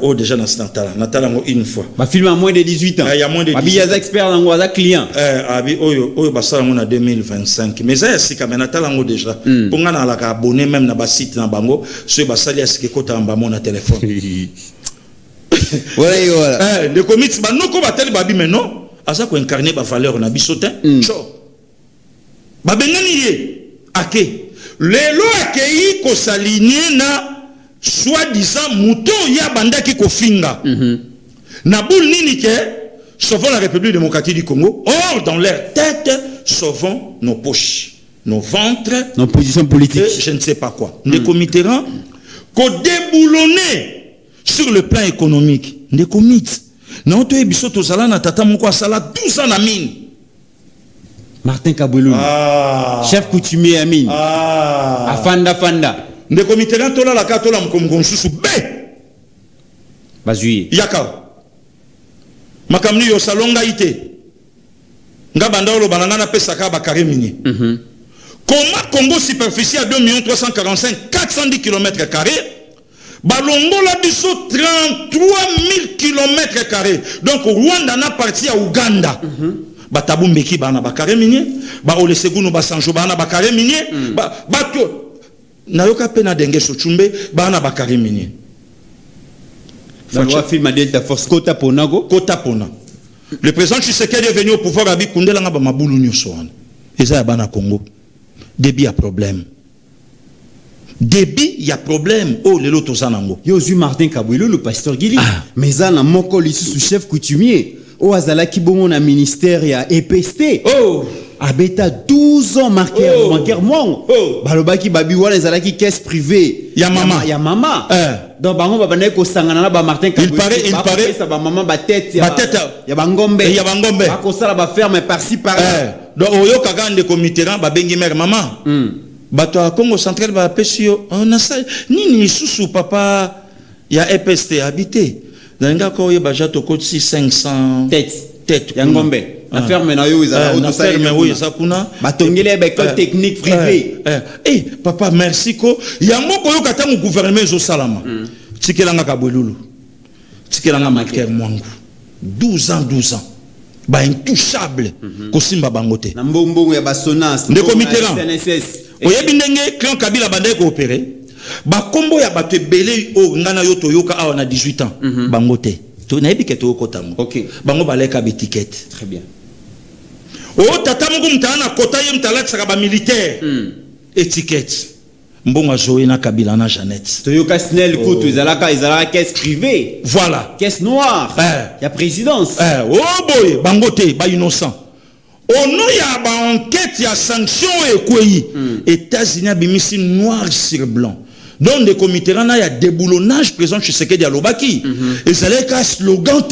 Oh, déjà, Natala, une fois. Ma film a moins de 18 ans. Il y a moins de 18 ans. Il y a des experts dans le client. On a 2025. Mais c'est quand même Natala déjà. Pour nga na abonné même na site na bango, ce basali est Kota en bas mon téléphone. Voilà. Le comité, non, comme tel babi, mais non. À ça qu'on incarne la valeur na bisotin. Babengani ye ake lelo akei ko s'aligner na soi-disant mouton ya bandaki ko finga na boule nini ke sauvons la République démocratique du Congo. Or dans leur tête sauvons nos poches, nos ventres, nos positions politiques, je ne sais pas quoi. Les comités ko déboulonner sur le plan économique. Les comités na oto ebiso to sala na tata moko sala 12 ans na mine. Martin Kabouloun, chef coutumier Amine, Fanda. Ne comité tola la katola mkomgo susu be. Bazui. Yaka. Makamni yo salonga ite. Nga bandolo bananga na pesa ka ba carré minier. Comment Congo superficie à 2 345 410 km². Balongo la biso 33 000 km². Donc Rwanda na parti à Uganda. Batabu mbeki bana bakare minier ba ole seguno ba sanjo bana bakare minier ba to nayoka pena denge so chumbe bana bakare minier la loi film delta force kota ponago kota pona le président Tshisekedi est venu au pouvoir abi kundela nga ba mabulu nyoso wana eza ya bana Congo débit a problème débit y a problème oh lelo tozanango yo zu Martin Kaboulo le pasteur Gili mais ça na moko sous chef coutumier au Azalaki bon na ministère ya EPST abeta 12 ans marqué moi balobaki babi wala Azalaki caisse privée ya mama donc bango babane ko sangana na ba Martin Kaboulo il paraît ça ba maman ba tête ya bangombe ko sala ba ferme par-ci par-là donc oyo kagande comité ba bengi mère maman bato a Congo central ba pesio on a ça nini susu papa ya EPST habité Nanga ko ye baja to koti 500 tête ya ngombe na ferme na yo izala na ferme wo izakuna batongele ba école technique privée papa merci ko yango ko yo kata mu gouvernement zo salama tikelanga kabwelulu tikelanga maker mwangu 12 ans ba intouchable ko simba bangote na mbongo ya basonance de comité là oyebi ndenge clan Kabila bande ko opérer ba kombo ya bato belé o ngana yo toyoka awa na 18 ans bangote to na ebike to kotango bango baleka bi ticket très bien o tata mungu mtana kota ye mtalati saka ba militaire étiquette mbonga Zoé na Kabila na Jeannette toyoka snel ko to ezalaka caisse privée voilà caisse noire ya présidence oh boy bangote ba innocent ono ya ba enquête ya sanction ekweyi États-Unis bimisi noir sur blanc. Donc des comités là il y a déboulonnage présent chez Tshisekedi à Lobaki et ça là qu'un slogan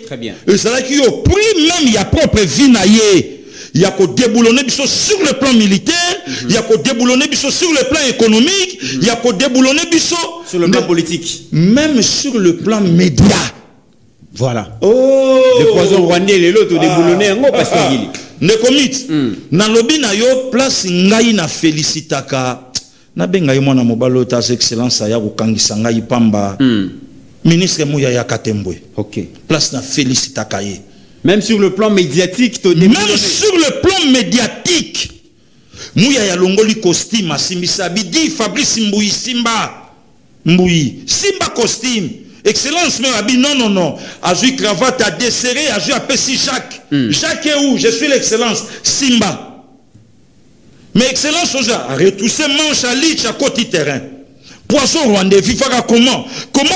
très bien et ça là qui au prix même il y a propre vie naïe il y a qu'au déboulonner sur le plan militaire il y a qu'au déboulonner sur le plan économique il y a qu'au déboulonner sur le plan politique même sur le plan média Voilà. Oh! Le poison rwandais, les lots, des boulonnais, en pasteur Gili. Ne commit. Na lobi na yo place ngai na félicitaka. Na benga yo mwana mobalo ta excellence ya kokangisa ngai pamba. Ministre Mouya ya Katembwe. OK. Place na félicitaka ye. Même sur le plan médiatique, même sur le plan médiatique. Mouya ya longoli costume Simbisa Bidi Fabrice Mbouyi Simba. Mbouyi Simba costume. Excellence mais abi non. A joué cravate à desserrer, a joué à Pessi Jacques. Jacques est où? Je suis l'excellence Simba. Mais excellence a retoussé manche à lich à côté terrain. Poisson rwandais vivra comment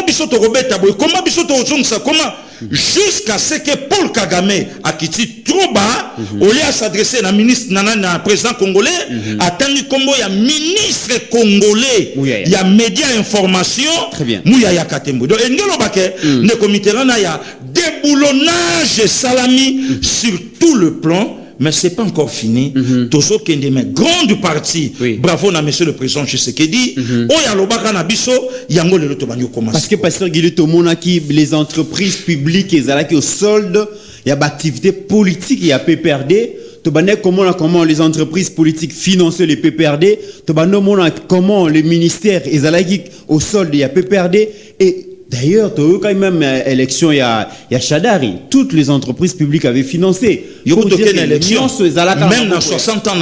bisoto Robert Aboy, comment bisoto Ozongsa, comment jusqu'à ce que Paul Kagame a quitté trop bas, au lieu de s'adresser à ministre na président congolais, attendu comme il y a ministre congolais, il y a médias information, Mouya ya Katembo. Donc ngelo bake ne comité na ya déboulonnage salami sur tout le plan. Mais ce n'est pas encore fini. Tozo kende mais grande partie. Bravo na monsieur le président Tshisekedi. Oya lobaka na biso yango le to banyo commencer. Parce que pasteur Guili Tomona qui les entreprises publiques ezalaki au solde, il y a activité politique, il y a PPRD. Comment les entreprises politiques financent les PPRD. Comment les ministères ezalaki au solde, il y a PPRD et d'ailleurs, quand même élection, il y a Chadari. Toutes les entreprises publiques avaient financé. Il y a une élection. Même dans 60 ans,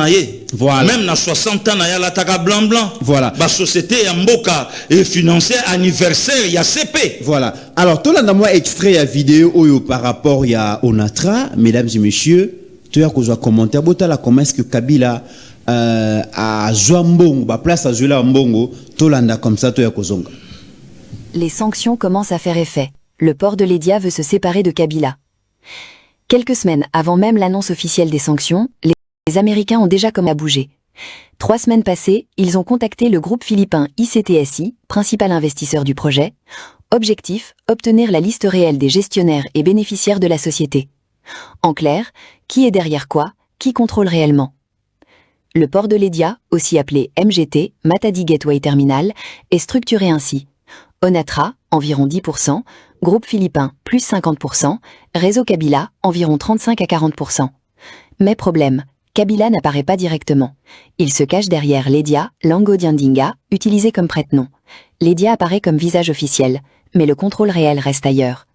voilà. Même dans 60 ans, il y a la blanc. Voilà. La société Mboka est financée anniversaire, il y a CP. Voilà. Alors, tout le monde extrait la vidéo par rapport à Onatra, mesdames et messieurs. Tu as commenté comment est-ce que Kabila a joué à Mbongo, place à jouer à Mbongo, tout le monde comme ça, tu as kozonga. Les sanctions commencent à faire effet. Le port de Lédia veut se séparer de Kabila. Quelques semaines avant même l'annonce officielle des sanctions, les Américains ont déjà commencé à bouger. 3 semaines passées, ils ont contacté le groupe philippin ICTSI, principal investisseur du projet. Objectif, obtenir la liste réelle des gestionnaires et bénéficiaires de la société. En clair, qui est derrière quoi, qui contrôle réellement. Le port de Lédia, aussi appelé MGT, Matadi Gateway Terminal, est structuré ainsi. Onatra, environ 10%, groupe philippin, plus 50%, réseau Kabila, environ 35 à 40%. Mais problème, Kabila n'apparaît pas directement. Il se cache derrière Lédia, Lango Diandinga, utilisé comme prête-nom. Lédia apparaît comme visage officiel, mais le contrôle réel reste ailleurs.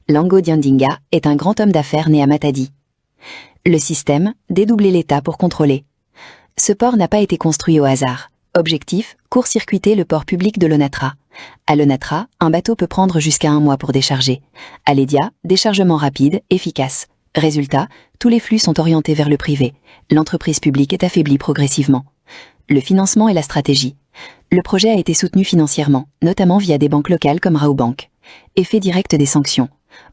Lango Diandinga est un grand homme d'affaires né à Matadi. Le système, dédoubler l'État pour contrôler. Ce port n'a pas été construit au hasard. Objectif, court-circuiter le port public de l'Onatra. À l'Onatra, un bateau peut prendre jusqu'à 1 mois pour décharger. À Lédia, déchargement rapide, efficace. Résultat, tous les flux sont orientés vers le privé. L'entreprise publique est affaiblie progressivement. Le financement et la stratégie. Le projet a été soutenu financièrement, notamment via des banques locales comme Raobank. Effet direct des sanctions.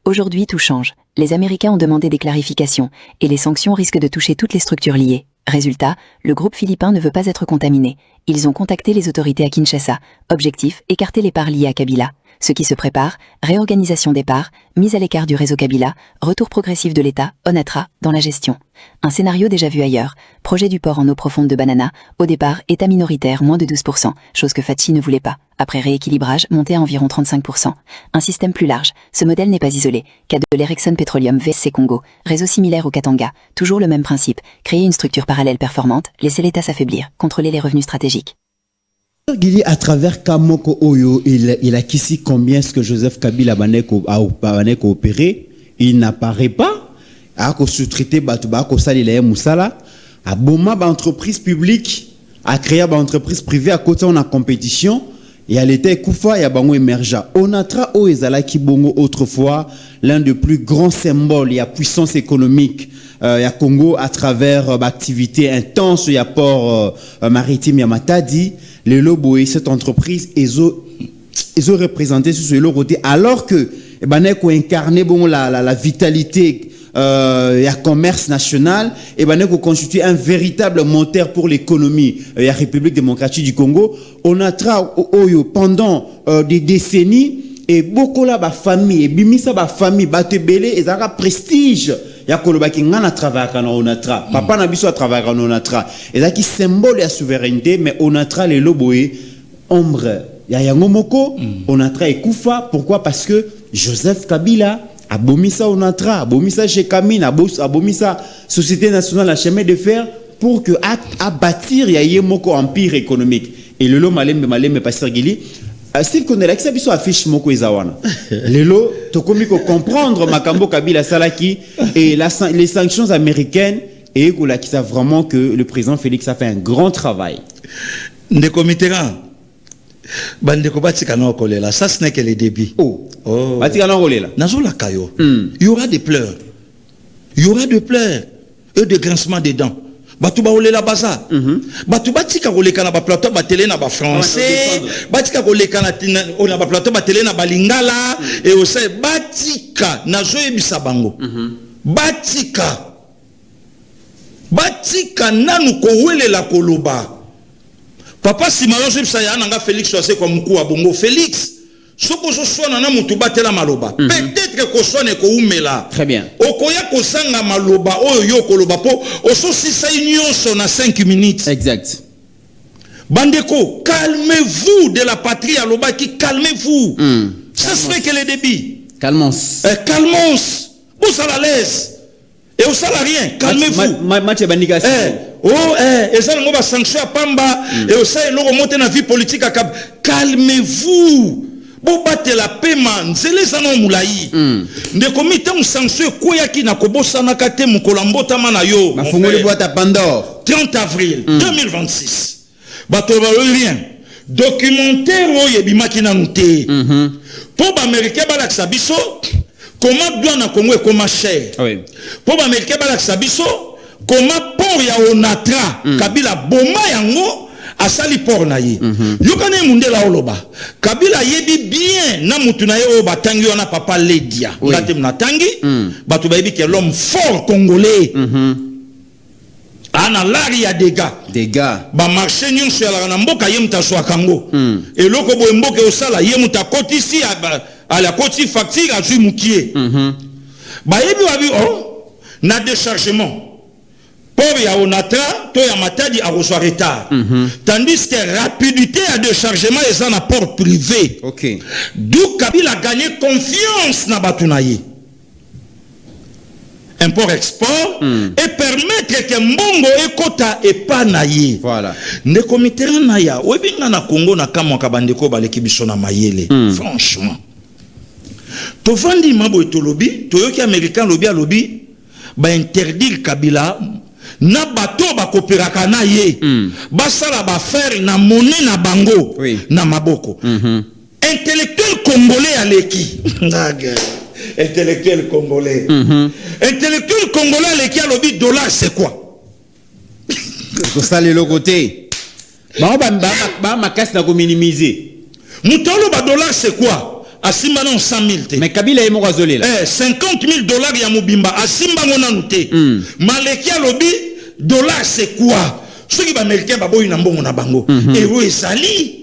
Aujourd'hui, tout change. Les Américains ont demandé des clarifications, et les sanctions risquent de toucher toutes les structures liées. Résultat, le groupe philippin ne veut pas être contaminé. Ils ont contacté les autorités à Kinshasa. Objectif, écarter les parts liées à Kabila. Ce qui se prépare, réorganisation des parts, mise à l'écart du réseau Kabila, retour progressif de l'État, Onatra, dans la gestion. Un scénario déjà vu ailleurs. Projet du port en eau profonde de Banana. Au départ, État minoritaire, moins de 12%, chose que Fatsi ne voulait pas. Après rééquilibrage, monté à environ 35%. Un système plus large. Ce modèle n'est pas isolé. Cas de l'Ericsson Petroleum VSC Congo. Réseau similaire au Katanga. Toujours le même principe. Créer une structure parallèle performante, laisser l'État s'affaiblir, contrôler les revenus stratégiques. Guili, à travers Kamoko Oyo, il a qu'ici combien est-ce que Joseph Kabila a coopéré. Il n'apparaît pas. A sous-traité Batouba, a salé Moussala. A Boma, entreprise publique, a créé une entreprise privée à côté on a compétition. Et à l'état Koufa, il y a Bango émergent. Onatra O Ezala Kibongo autrefois, l'un des plus grands symboles, il y a puissance économique. Il y a Congo à travers l'activité intense, il y a port maritime, il y a Matadi. Les Lobo et cette entreprise, ils ont représenté sur ce côté, alors que, incarné bon la vitalité, il y a commerce national, et constitue un véritable moteur pour l'économie. Il y a République démocratique du Congo. On a pendant des décennies, et beaucoup là, famille, et bimisa famille, batebele, et ça a prestige. Il y a Kolobaki ngana travailler dans Onatra. Papa n'a biso travailler dans Onatra. Et ça qui symbole la souveraineté, mais Onatra les loboé ombre. Il y a Yangomoko, Onatra et Koufa. Pourquoi? Parce que Joseph Kabila abomisa Onatra, abomisa chez Camine, abomisa Société nationale à chemin de fer pour que à bâtir ya moko empire économique. Et le lot malembe pasteur Gili, s'il connaît l'accès biso affiche moko ezawana. Le lot to komi ko comprendre makambo Kabila Salaki et les sanctions américaines et qui savent vraiment que le président Félix a fait un grand travail. Ndeko Mitterrand, bandeko batika na okolela, ça ce n'est que le début. Oh. Batika na okolela. Nazola kayo. Il y aura des pleurs. Il y aura des pleurs et des grincements des dents. Batu ba olela baza. Batu batika koleka na ba plateau ba télé na ba français. Batika koleka na ba plateau ba télé na ba lingala et aussi batika na zoyebisa bango. Batika nanu ko welela koloba. Papa si malonge bisaya nanga Félix soit comme mkou abongo Félix. Soko sosona na mutu batela maloba. Peut-être que sone ko umela. Très bien. Okoya ko sanga maloba oyo yo koloba po oso sisa nyonso na 5 minutes. Exact. Bandeko, calmez-vous de la patrie aloba qui calmez-vous. Ça serait que le débit. Calmons. Calmons. Vous à l'aise. Et au salarié, calmez-vous. Match bandika. Et ça on va sanctionner à Pamba et au ça l'on monter na vie politique à Cap. Calmez-vous. Bo battre la paiement, nzele zana mulai. Ndeko mita un sanction koya ki na kobosa na kate mukolambota mana yo. Mafungoli boîte à Pandore. 30 avril 2026. Bato rien. Documentaire oye bimaki na nute. Pour l'Américain balaksa biso comment douane na Congo est comment cher. Oui. Pour l'Américain balaksa biso comment port ya Onatra Kabila boma yango asali port na ye. Yokane mundela oloba. Kabila yebi bien na mutu na ye o batangi wana papa Ledia. Ngate mnatangi batu bayebi ke l'homme fort congolais. Ana lari ya dégâts. Ba marché nyonso ya na mboka ye mutazwa kango. Et loko bo mboka osala ye mutakoti si à la côte facture à zui mukie. Ba yebi wabi na déchargement. Pour ya Onatra, to ya Matadi a reçu retard. Tandis que rapidité à déchargement est en apport privé. OK. D'où Kabila a gagné confiance na batunaye. Import-export et permettre que Mbongo et Kota et pas naye. Voilà. Ne comité naya, webinga na Congo na kamo kabandeko baleki biso na mayele. Franchement. To vandi mabo etolobi, to yoki américain lobby a lobby, ba interdire Kabila na bato ba kopiraka na ye. Basala ba faire na monnaie na bango na maboko. Intellectuel congolais aleki. Intellectuel congolais. Intellectuel congolais aleki a lobby dollar c'est quoi? Ça le côté. Ba makasi na ko minimiser. Mutolo ba dollar c'est quoi? Asimba non 100 000 te. Mais Kabila est moko azolé là. 50 000 $ ya mobimba asimba ngona nute. Maleki a lobby dollar c'est quoi? Ceux qui ba américain ba boyi na mbongo na bango. Et oui sali.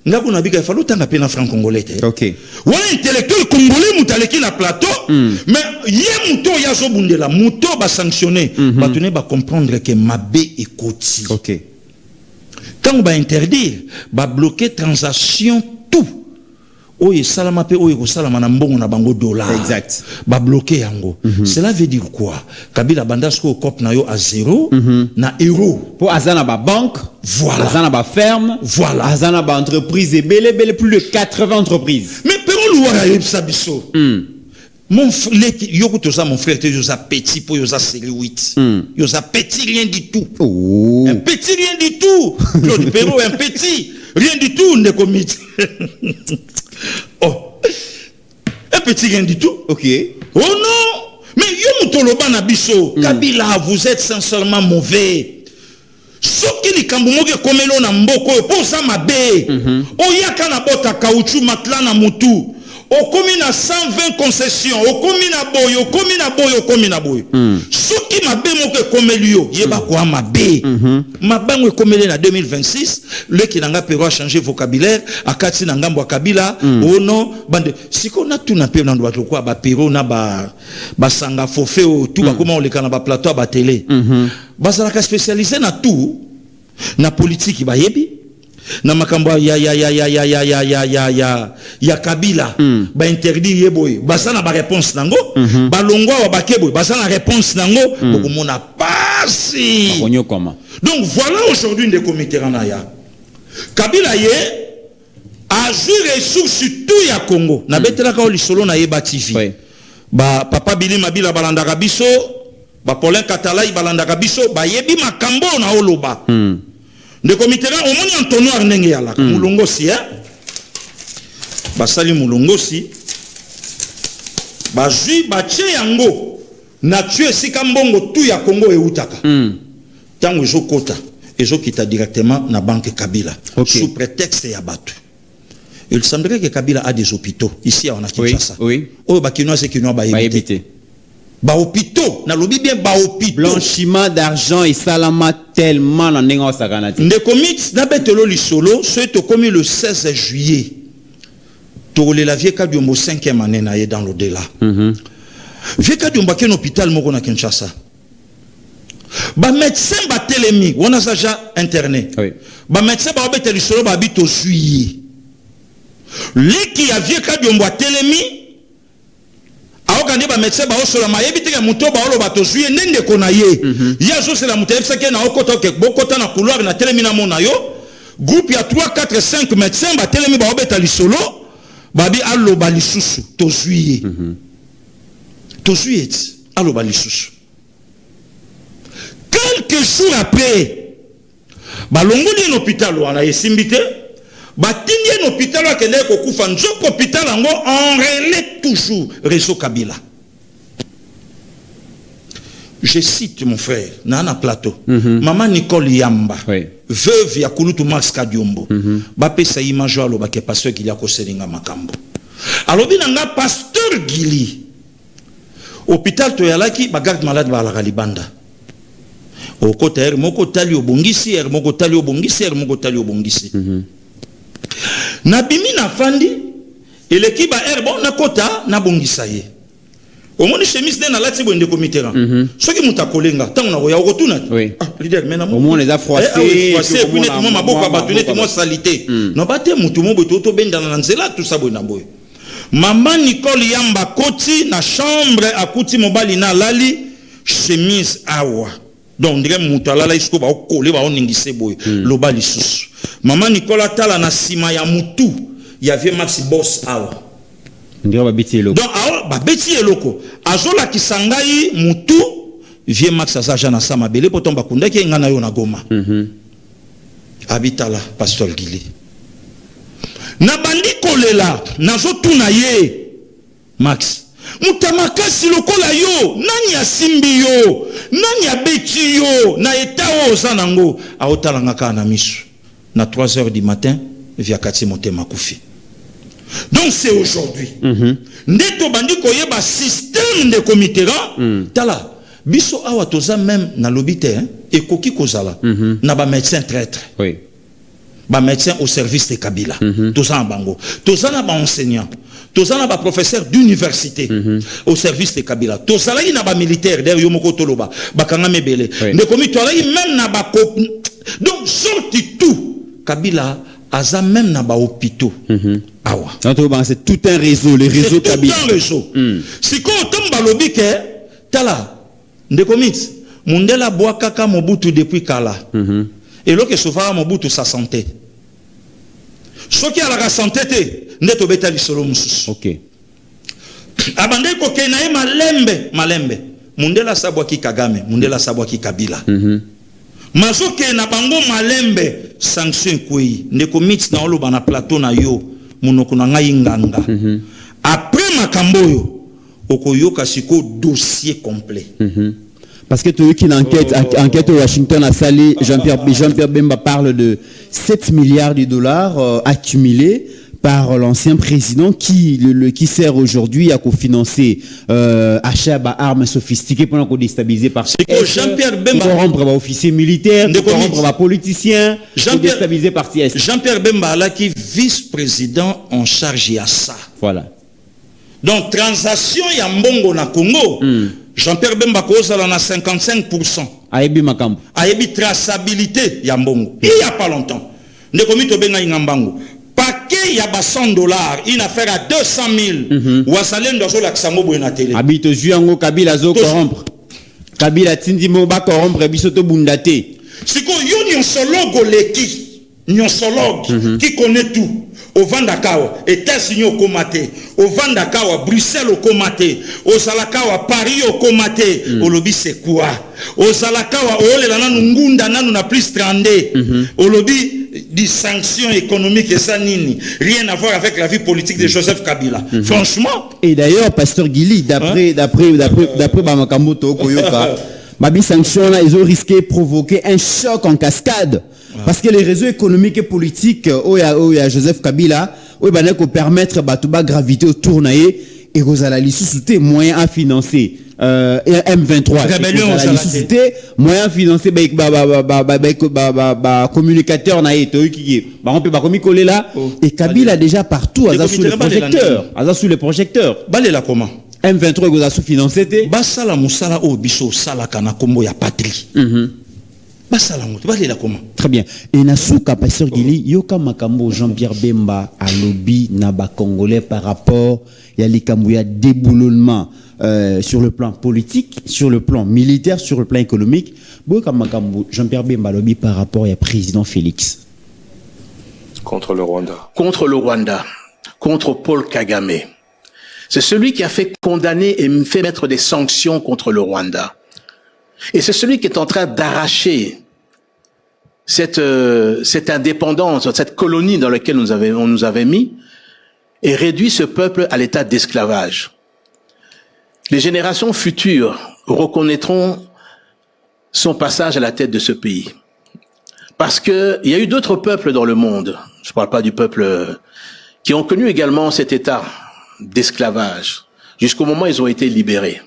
Ngako na bika falu tanga pe na franc congolais te. OK. Wa intellectuel congolais mutaleki na plateau. Mais ye muto ya zo bundela muto ba sanctionner. Ba tune ba comprendre que mabe ekoti. OK. Quand on va interdire, va bloquer transaction tout. Oye salama pe oye ko salama na mbongo na bango dollar. Exact. Ba bloquer yango. Cela veut dire quoi? Kabila bandasko cop na yo à 0 na euro. Pour azana ba banque, voilà. Azana ba ferme, voilà. Azana ba entreprise et belle plus de 80 entreprises. Mais pero luara yebsa biso. Mon frère, mon frère, yosa petit pour yosa série 8. Yosa petit rien du tout. Oh. Un petit rien du tout. Claude Perrault, un petit rien du tout. Ne commit. Oh. Un petit rien du tout. OK. Oh non. Mais yo mutoloba na biso. Kabila, vous êtes sincèrement mauvais. Soki likambo moke komelo na mboko po sa mabe. Oyaka na bota caoutchouc matla na mutu. Au commune à 120 concessions, au commune à boy, au commune à boy, au commune à boy. Ce qui m'a bien montré comme Elio, yeba quoi ma bé. Ma banque comme en 2026, le qui n'a pas changer vocabulaire, à Katsi Nangambo Kabila, oh non, bande. Si qu'on a tout n'a pas dans droit de quoi, ba Péro na ba sanga fofé ou tout, comment on les canne ba plateau ba télé. Ba ça spécialisé na tout, na politique ba yebi. na makambo ya Kabila ba interdit yeboy basa na ba réponse nango ba longwa wa bakeboy basa na réponse nango bokomona pasi donc voilà aujourd'hui des comités ranaya Kabila ye a vu ressources tout ya Congo na betela ka lisolo na yeba TV ba papa Bili Mabila balandaka biso ba Paulin Katala balandaka biso ba yebi makambo na oloba de comité là au moins entonnoir ndenge yala mulongosi basali mulongosi bazui bache yango na tu esika mbongo tout ya Congo eutaka tango ezokota ezokita directement na banque Kabila sous prétexte ya batu. Il semblerait que Kabila a des hôpitaux ici à Kinshasa. Oui. Oh bakinois c'est kinois ba éviter. Ba hôpitaux na lobi bien ba hôpitaux blanchiment d'argent et salama tellement na ndenge sakanati nde commit na betelo lisolo so to commis le 16 juillet to le la vie ka diombo 5e année na ye dans l'au-delà vie ka diombo ken hôpital moko na Kinshasa ba médecin ba telemi on a déjà interné ba médecin ba betelo lisolo ba bito juillet leki ya vie ka diombo telemi aokande ba médecin ba osola mayebi te muto ba olo bato zuye nende kona ye ya zo c'est la muto yebisa ke na okota ke bokota na couloir na telemi na mona yo groupe ya 3 4 5 médecins ba telemi ba obeta lisolo ba bi allo ba lisusu to zuye allo ba lisusu quelques jours après ba longoli l'hôpital wana esimbite batindi un hôpital à Kenya kokufa nzoko hôpital ango en relais toujours réseau Kabila. Je cite mon frère Nana Plateau maman Nicole Yamba veuve ya Kulutu Max Kadiombo ba pesa image alo ba ke pasteur qu'il y a ko selinga makambo alors binanga pasteur Gili hôpital to yalaki ba garde malade ba la libanda au côté moko tali obongisi moko tali obongisi moko tali obongisi Nabimi na fandi eleki ba bon na kota na bongisa ye omoni chemise na lati bo ndeko mitera soki muta kolenga tango na ya okotuna leader mena mo omoni za froissé puis nettement maboko batune te mo salité no bate mutu mo boto to benda na nzela tout ça boy na boy maman Nicole Yamba koti na chambre akuti mobali na lali chemise awa donc ndire mutu alala isko ba okole ba oningise boy loba lisusu maman Nicolas Tala na sima ya mutu ya vie Maxi Boss awa ndira ba beti eloko donc awa ba beti eloko azola kisangai mutu vie Max azaja na sama bele potom ba kundaki ngana yo na Goma habitala pasteur Gili na bandi kolela nazo tuna ye Max mutamakasi lokola yo nani asimbi yo nani abeti yo na etao zanango aotala ngaka na misu na 3h du matin via Kati Motema Koufi. Donc c'est aujourd'hui. Ndeto bandi koyeba système de comité tala biso awa toza même na lobité et koki kozala na ba médecin traître. Oui. Ba médecin au service de Kabila. Toza en bango. Toza na ba enseignant. Toza na ba professeur d'université au service de Kabila. Toza la na ba militaire derrière yomoko toloba bakanga mebele. Ndeko mi tola même na ba donc sorti tout Kabila aza même na ba hôpitaux. Awa. C'est tout un réseau, le réseau Kabila. C'est tout un réseau. Si ko tomba lobi ke tala ndeko mit mundela boa kaka Mobutu depuis kala. Et lo ke sofa Mobutu sa santé. Soki ala ka santé te ndeto beta lisolo mususu. OK. Abande ko ke na malembe. Mundela sabwa ki Kagame, mundela sabwa ki Kabila. Mazoke na bango malembe sanction kwei ndeko mix na oloba na plateau na yo munoko na ngai nganga après makamboyo okoyoka siko dossier complet parce que tu veux qu'une enquête au Washington a salé Jean-Pierre Bemba parle de 7 milliards de dollars accumulés par l'ancien président qui sert aujourd'hui à cofinancer achat d'armes sophistiquées pendant qu'on déstabiliser par Jean-Pierre Bemba corrompre les officiers militaires, corrompre les politiciens, déstabiliser par TS. Jean-Pierre Bemba là qui vice-président en charge à ça. Voilà. Donc transaction ya mbongo na Congo. Jean-Pierre Bemba kozala na 55%. Ayebi makambo. Ayebi traçabilité ya mbongo. Il y a pas longtemps. Ndekomito benga ingambango. Paquet ya ba $100, une affaire à 200 000. Wasalendo zo laksango boye na télé. Habito juango Kabila zo corrompre. Kabila tindi mo ba corrompre bisoto bundate. Siko yo nyonsologo leki. Nyonsologue qui connaît tout. Au Vandakawa, États-Unis au Komate, au Vandakawa, Bruxelles au Komate, au Zalakawa, Paris au Komate, au lobby c'est quoi? Au Zalakawa, au Lelana Ngunda, nanu na plus strandé, au lobby des sanctions économiques et ça nini, rien à voir avec la vie politique de Joseph Kabila. Franchement. Et d'ailleurs, Pasteur Guili, d'après Bamakamboto Koyoka, Babi sanctions là, ils ont risqué de provoquer un choc en cascade. Parce que les réseaux économiques et politiques, où il y a Joseph Kabila, où il va permettre de graviter autour naïe et vous allez sous-souter moyens à financer. M23. Moyens à financer, communicateur naïe, on peut pas coller là. Et Kabila déjà partout, sous les projecteurs. Sous les projecteurs. Balé là comment? M23 vous a sous-financé. Basala Moussala au biso sala kana kombo ya patrie. Très bien. Et Nasuka, Pasteur Guili, Yoka Makambo, Jean-Pierre Bemba, à lobby Naba Congolais par rapport à l'Ikambouya déboulonnement sur le plan politique, sur le plan militaire, sur le plan économique. Yoka Makambo, Jean-Pierre Bemba, lobby par rapport à président Félix. Contre le Rwanda. Contre le Rwanda. Contre Paul Kagame. C'est celui qui a fait condamner et fait mettre des sanctions contre le Rwanda. Et c'est celui qui est en train d'arracher cette indépendance, cette colonie dans laquelle on nous avait mis, et réduit ce peuple à l'état d'esclavage. Les générations futures reconnaîtront son passage à la tête de ce pays. Parce que il y a eu d'autres peuples dans le monde, je ne parle pas du peuple, qui ont connu également cet état d'esclavage, jusqu'au moment où ils ont été libérés.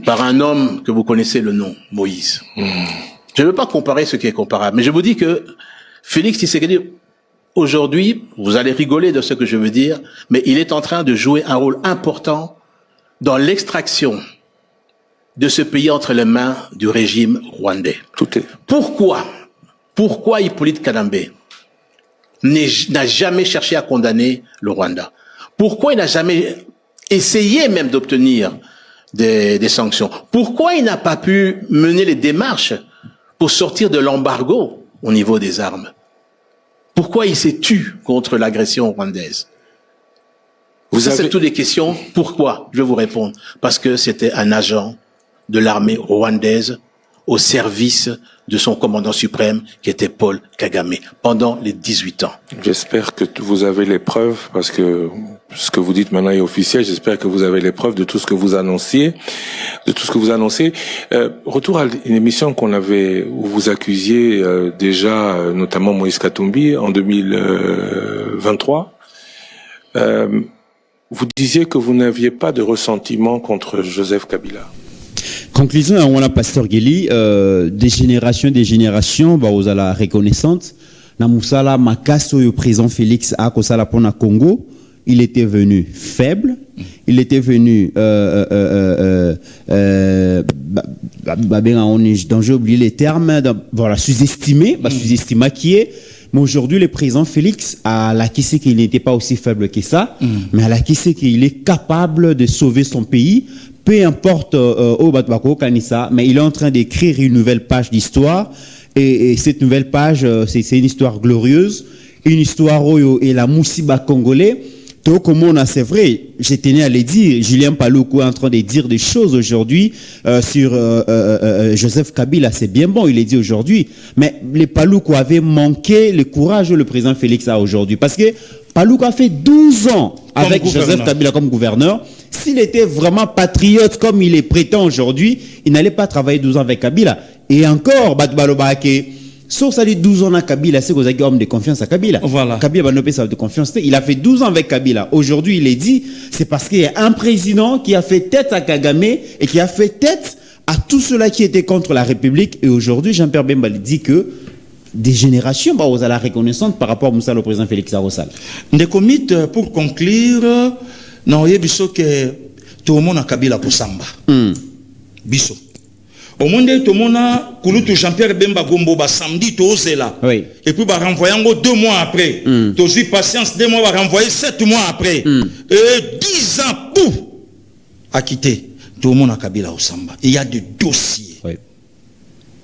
Par un homme que vous connaissez le nom, Moïse. Je ne veux pas comparer ce qui est comparable, mais je vous dis que Félix Tshisekedi, aujourd'hui, vous allez rigoler de ce que je veux dire, mais il est en train de jouer un rôle important dans l'extraction de ce pays entre les mains du régime rwandais. Pourquoi Hippolyte Kanambe n'a jamais cherché à condamner le Rwanda? Pourquoi il n'a jamais essayé même d'obtenir des sanctions? Pourquoi il n'a pas pu mener les démarches pour sortir de l'embargo au niveau des armes? Pourquoi il s'est tu contre l'agression rwandaise? C'est toutes des questions. Pourquoi? Je vais vous répondre. Parce que c'était un agent de l'armée rwandaise au service de son commandant suprême qui était Paul Kagame pendant les 18 ans. J'espère que vous avez les preuves, parce que ce que vous dites maintenant est officiel. J'espère que vous avez les preuves de tout ce que vous annonciez, retour à une émission où vous accusiez déjà notamment Moïse Katumbi en 2023. Vous disiez que vous n'aviez pas de ressentiment contre Joseph Kabila. Conclusion, on a Pasteur Guili, des générations, bah, aux à la reconnaissante. Na Moussala Makasso, le président Félix a Kosala Pona Congo, il était venu faible, il était venu, j'ai oublié les termes, voilà, sous-estimé, sous-estimé qui est. Mais aujourd'hui, le président Félix a l'acquis qu'il n'était pas aussi faible que ça, mais a l'acquis qu'il est capable de sauver son pays. Peu importe au Batbako Kanissa, mais il est en train d'écrire une nouvelle page d'histoire. Et cette nouvelle page, c'est une histoire glorieuse, une histoire où et la Moussiba congolais. Donc, comment c'est vrai, j'ai tenu à le dire, Julien Paloukou est en train de dire des choses aujourd'hui sur Joseph Kabila, c'est bien bon, il est dit aujourd'hui. Mais les Paloukou avaient manqué le courage que le président Félix a aujourd'hui. Parce que Paloukou a fait 12 ans avec Joseph Kabila comme gouverneur. S'il était vraiment patriote comme il est prétend aujourd'hui, il n'allait pas travailler 12 ans avec Kabila. Et encore, sauf ça dit 12 ans à Kabila, c'est que homme de confiance à Kabila. Voilà. Kabila va ça de confiance. Il a fait 12 ans avec Kabila. Aujourd'hui, il est dit, c'est parce qu'il y a un président qui a fait tête à Kagame et qui a fait tête à tout cela qui était contre la République. Et aujourd'hui, Jean-Pierre Bemba dit que des générations aux à la reconnaissance par rapport à Moussa, le président Félix Arosal. Ndekomit, pour conclure, non, il y a que tout le monde a Kabila pour Samba. Bisso. Au monde, tout le monde a Jean-Pierre Bemba Gombo, samedi, tout là. Oui. Et puis, va renvoyer 2 mois après. Tu as eu patience, 2 mois, va renvoyer 7 mois après. Et 10 ans, pouf, à quitter. Tout le monde a Kabila au Samba. Il y a des dossiers. Oui.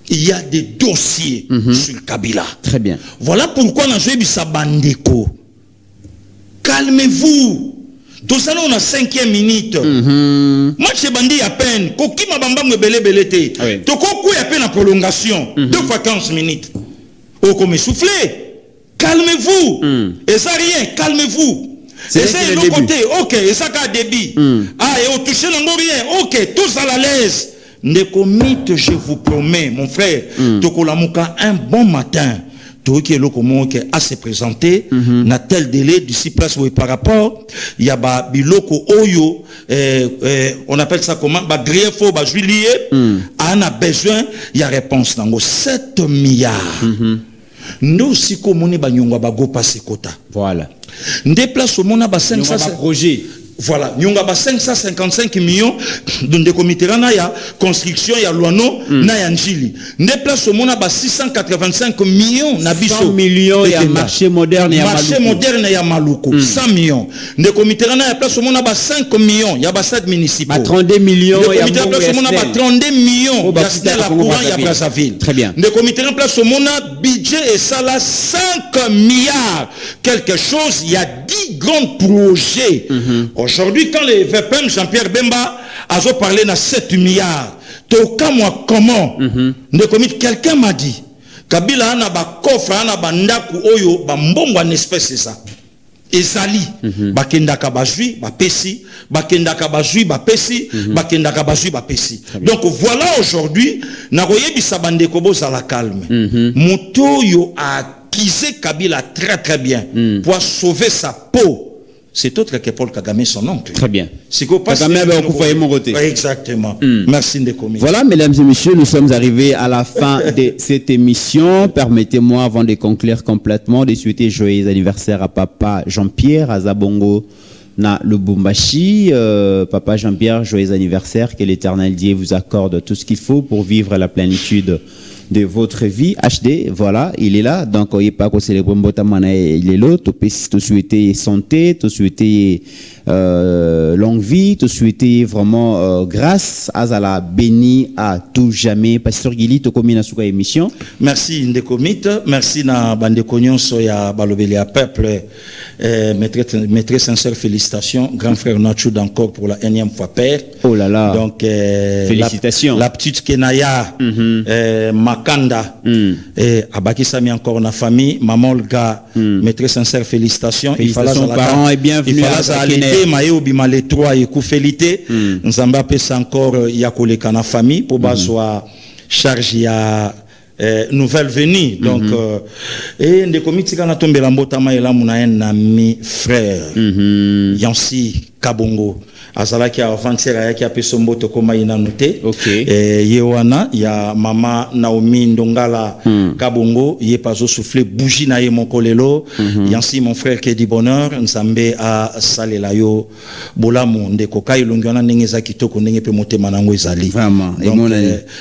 Il y a des dossiers sur Kabila. Très bien. Voilà pourquoi on a joué Bandeko. Calmez-vous. Tout ça, on a 5e minute. Match bandi à peine. Koki mabamba me belé te. Toko kou à peine en prolongation. 2 fois 15 minutes. Oh, comme soufflé. Calmez-vous. Et ça rien, calmez-vous. Et ça de l'autre côté. Ok, et ça qu'a débit. Ah, et au toucher n'en rien. Ok, tous à la l'aise. Nekomite, je vous promets, mon frère. Toko Lamouka, un bon matin. Tout qui est locomo qui a se présenté na tel délai d'ici place où par rapport il y a ba biloko oyo on appelle ça comment ba griefo ba juillet on a besoin il y a réponse dans 7 milliards nous si comme on est ba nyonga ba go passer quota voilà déplace au mona ba 500 projet. Voilà, nous avons 555 millions de comités na ya construction ya Luano na ya Njili. Ne place au monde 685 millions na biso. 100 millions ya marché moderne ya Maluku. Marché moderne ya Maluku. 100 millions. Ne comités na ya place au monde 5 millions ya stade municipaux. 32 millions ya place au monde 32 millions ya stade la courant ya Brazzaville. Très bien. Ne comités na place au monde budget et ça là 5 milliards. Quelque chose, il y a 10 grands projets. Aujourd'hui, quand les VPM, Jean-Pierre Bemba, a parlé de 7 milliards, moi comment quelqu'un m'a dit, Kabila a ba coffre, a ba ndaku oyo, ba mbongo en espèce ça. Ezali, bakendaka bazui, ba pesi, bakendaka bazui, ba pesi, bakendaka bazui, ba pesi. Donc voilà aujourd'hui, na roye bisabande kobo za la calme. Motoyo a accusé Kabila très très bien pour sauver sa peau. C'est autre que Paul Kagame, son oncle. Très bien. Kagame avait occupé mon côté. Exactement. Merci de commis. Voilà, mesdames et messieurs, nous sommes arrivés à la fin de cette émission. Permettez-moi, avant de conclure complètement, de souhaiter joyeux anniversaire à Papa Jean-Pierre, à Zabongo, na Lubumbashi. Papa Jean-Pierre, joyeux anniversaire. Que l'Éternel Dieu vous accorde tout ce qu'il faut pour vivre la plénitude de votre vie. HD, voilà, il est là. Donc, il n'est pas qu'on célèbre Mbotamana, il est là. Tu souhaiter santé, tu souhaiter longue vie, tu souhaiter vraiment grâce à la béni à tout jamais. Pasteur Gili, tu commis na souka émission. Merci Ndekomite, merci na bande konyon soya balobeli à peuple. Mes très sincères félicitations, grand frère Nachoud encore pour la 1e fois père. Oh là là. Donc félicitations. La petite Kenaya, Makanda, Abakisami encore na famille, maman Olga, mes très sincères félicitations. Félicitations parents et bienvenue à l'été, maïo bima les 3 et koufélité. Nzamba pesa encore yakole kana famille pour baswa charge ya nouvelle venue. Donc et ndekomiti kana tombela mbotama ela muna un ami frère Yansi Kabongo azalaki avant-hier yaki apeso mboto koma ina noté. Yewana ya mama Naomi Ndongala Kabongo ye pazo souffler bougie na ye mokolelo. Yansi mon frère qui dit bonheur nzambe a salela yo bolamu ndeko kai longiona ndengeza kitoko ndenge pe motema nango ezali. Vraiment. Donc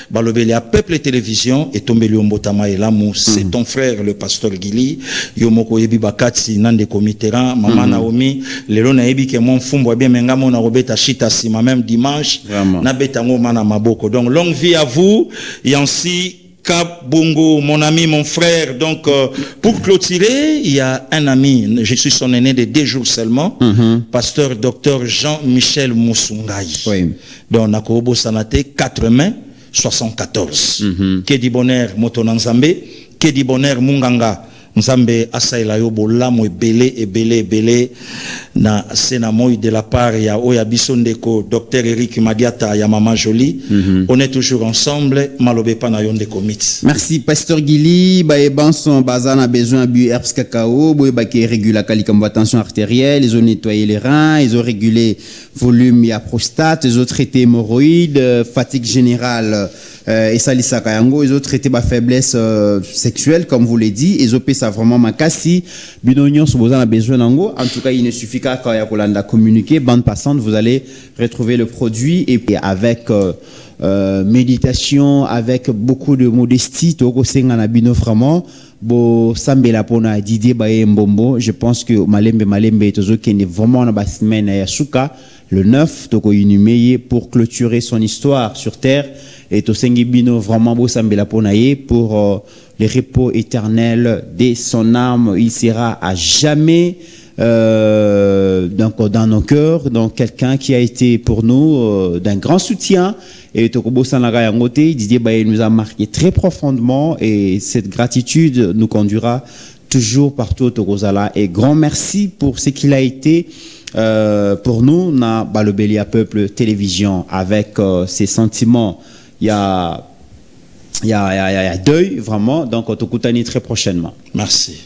balobeli a peuple télévision et tombeli mbotama elamu c'est ton frère le pasteur Gili yo moko yebi bakati nande komitera mama Naomi lelo na yebi ke mon fumbo bien mengamo na robeta chita sima même dimanche na betango mana maboko. Donc longue vie à vous Yansi Kabongo, mon ami, mon frère. Donc, pour clôturer, il y a un ami, je suis son aîné de 2 jours seulement, pasteur docteur Jean-Michel Moussungaï. Donc, Nakobo Sanate, 4 mai 74. Kedi bonheur Motonanzambe, Kedi bonheur Munganga. Nzambe asaila yo bolamo ebele na senamoy de la part ya oya bisondeko docteur Eric Madiata ya Maman Jolie. On est toujours ensemble malobe pa na yonde komit. Merci pasteur Gili ba banson bazana besoin bu herbs cacao boy ba qui régule la qualité tension artérielle, ils ont nettoyé les reins, ils ont régulé volume ya prostate, ils ont traité hémorroïdes, fatigue générale, et ça lisaka yango ils ont traité ma faiblesse sexuelle comme vous l'avez dit ils ont fait ça vraiment makasi binonyo si vous en avez besoin nango en tout cas il ne suffit qu'à quand yakolanda communiquer bande passante vous allez retrouver le produit et avec méditation avec beaucoup de modestie toko senga na bino vraiment bo sambela pona Didier Baye Mbombo je pense que malembe tozo kene vraiment na ba semaine ya suka le 9 toko inhumé pour clôturer son histoire sur terre et tosengi bino vraiment bo sambela pona ye pour les repos éternels de son âme il sera à jamais donc dans nos cœurs donc quelqu'un qui a été pour nous d'un grand soutien et Tokobo Sanara Yangote Didier Baye nous a marqué très profondément et cette gratitude nous conduira toujours partout au Tokozala et grand merci pour ce qu'il a été pour nous na Balobelia Peuple Télévision avec ses sentiments il y a deuil vraiment donc Tokutani très prochainement. Merci.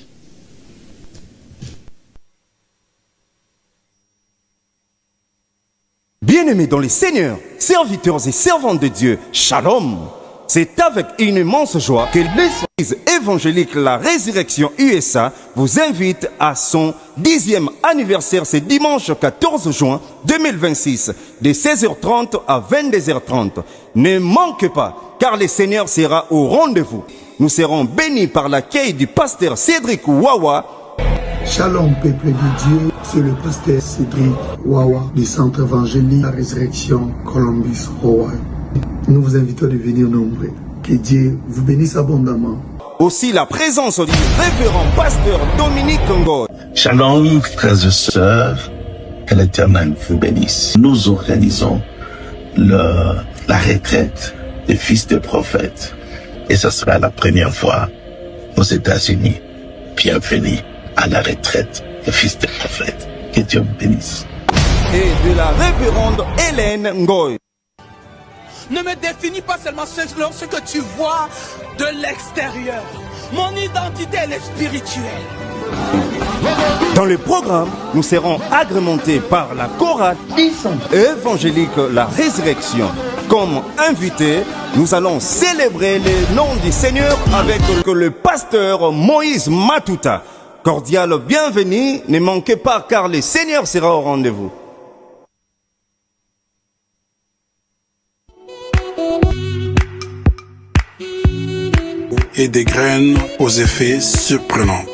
Bien-aimés dans les seigneurs, serviteurs et servantes de Dieu, Shalom. C'est avec une immense joie que l'Église évangélique La Résurrection USA vous invite à son 10e anniversaire ce dimanche 14 juin 2026 de 16h30 à 22h30. Ne manquez pas car le Seigneur sera au rendez-vous. Nous serons bénis par l'accueil du pasteur Cédric Wawa. Shalom peuple de Dieu, c'est le pasteur Cédric Wawa du centre évangélique La Résurrection Columbus, Hawaii. Nous vous invitons de venir nombreux. Que Dieu vous bénisse abondamment. Aussi la présence du révérend pasteur Dominique Ngoy. Shalom frères et sœurs, que l'Éternel vous bénisse. Nous organisons la retraite des fils de prophètes et ce sera la première fois aux États-Unis. Bienvenue à la retraite des fils de prophètes. Que Dieu vous bénisse. Et de la révérende Hélène Ngoy. Ne me définis pas seulement selon ce que tu vois de l'extérieur. Mon identité, elle est spirituelle. Dans le programme, nous serons agrémentés par la chorale évangélique La Résurrection. Comme invité, nous allons célébrer le nom du Seigneur avec le pasteur Moïse Matuta. Cordial bienvenue, ne manquez pas car le Seigneur sera au rendez-vous. Et des graines aux effets surprenants.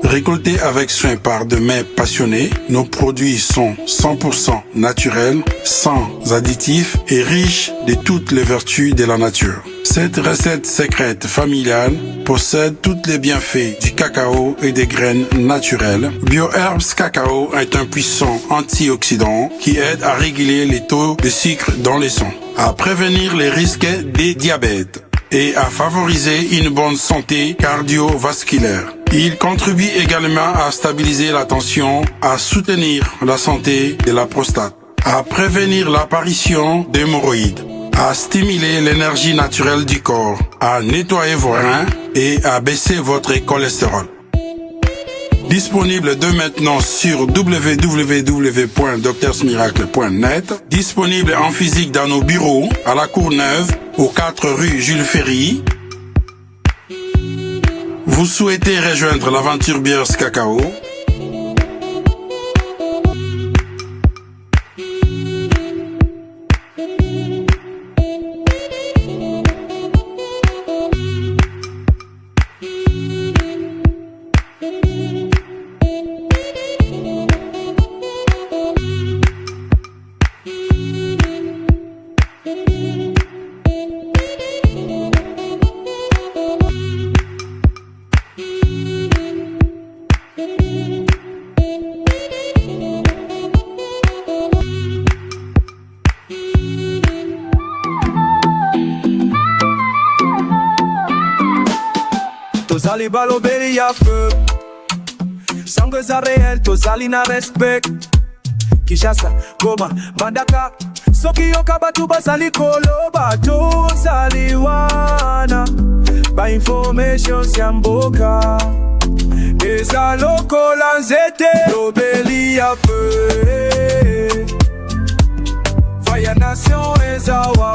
Récoltés avec soin par de mains passionnées, nos produits sont 100% naturels, sans additifs et riches de toutes les vertus de la nature. Cette recette secrète familiale possède tous les bienfaits du cacao et des graines naturelles. BioHerbs Cacao est un puissant antioxydant qui aide à réguler les taux de sucre dans le sang, à prévenir les risques des diabètes et à favoriser une bonne santé cardiovasculaire. Il contribue également à stabiliser la tension, à soutenir la santé de la prostate, à prévenir l'apparition d'hémorroïdes, à stimuler l'énergie naturelle du corps, à nettoyer vos reins et à baisser votre cholestérol. Disponible dès maintenant sur www.docteursmiracle.net. Disponible en physique dans nos bureaux, à la Courneuve, aux 4 rue Jules Ferry. Vous souhaitez rejoindre l'aventure Biers Cacao? Tozali balobeli ya feu Sangue za réel tozali na respect Kinshasa, Goma, Mbandaka Soki yoka batu bazali koloba Tozali wana Ba information ya mboka Eza lokola nzete Lobeli ya feu Faya nation eza wa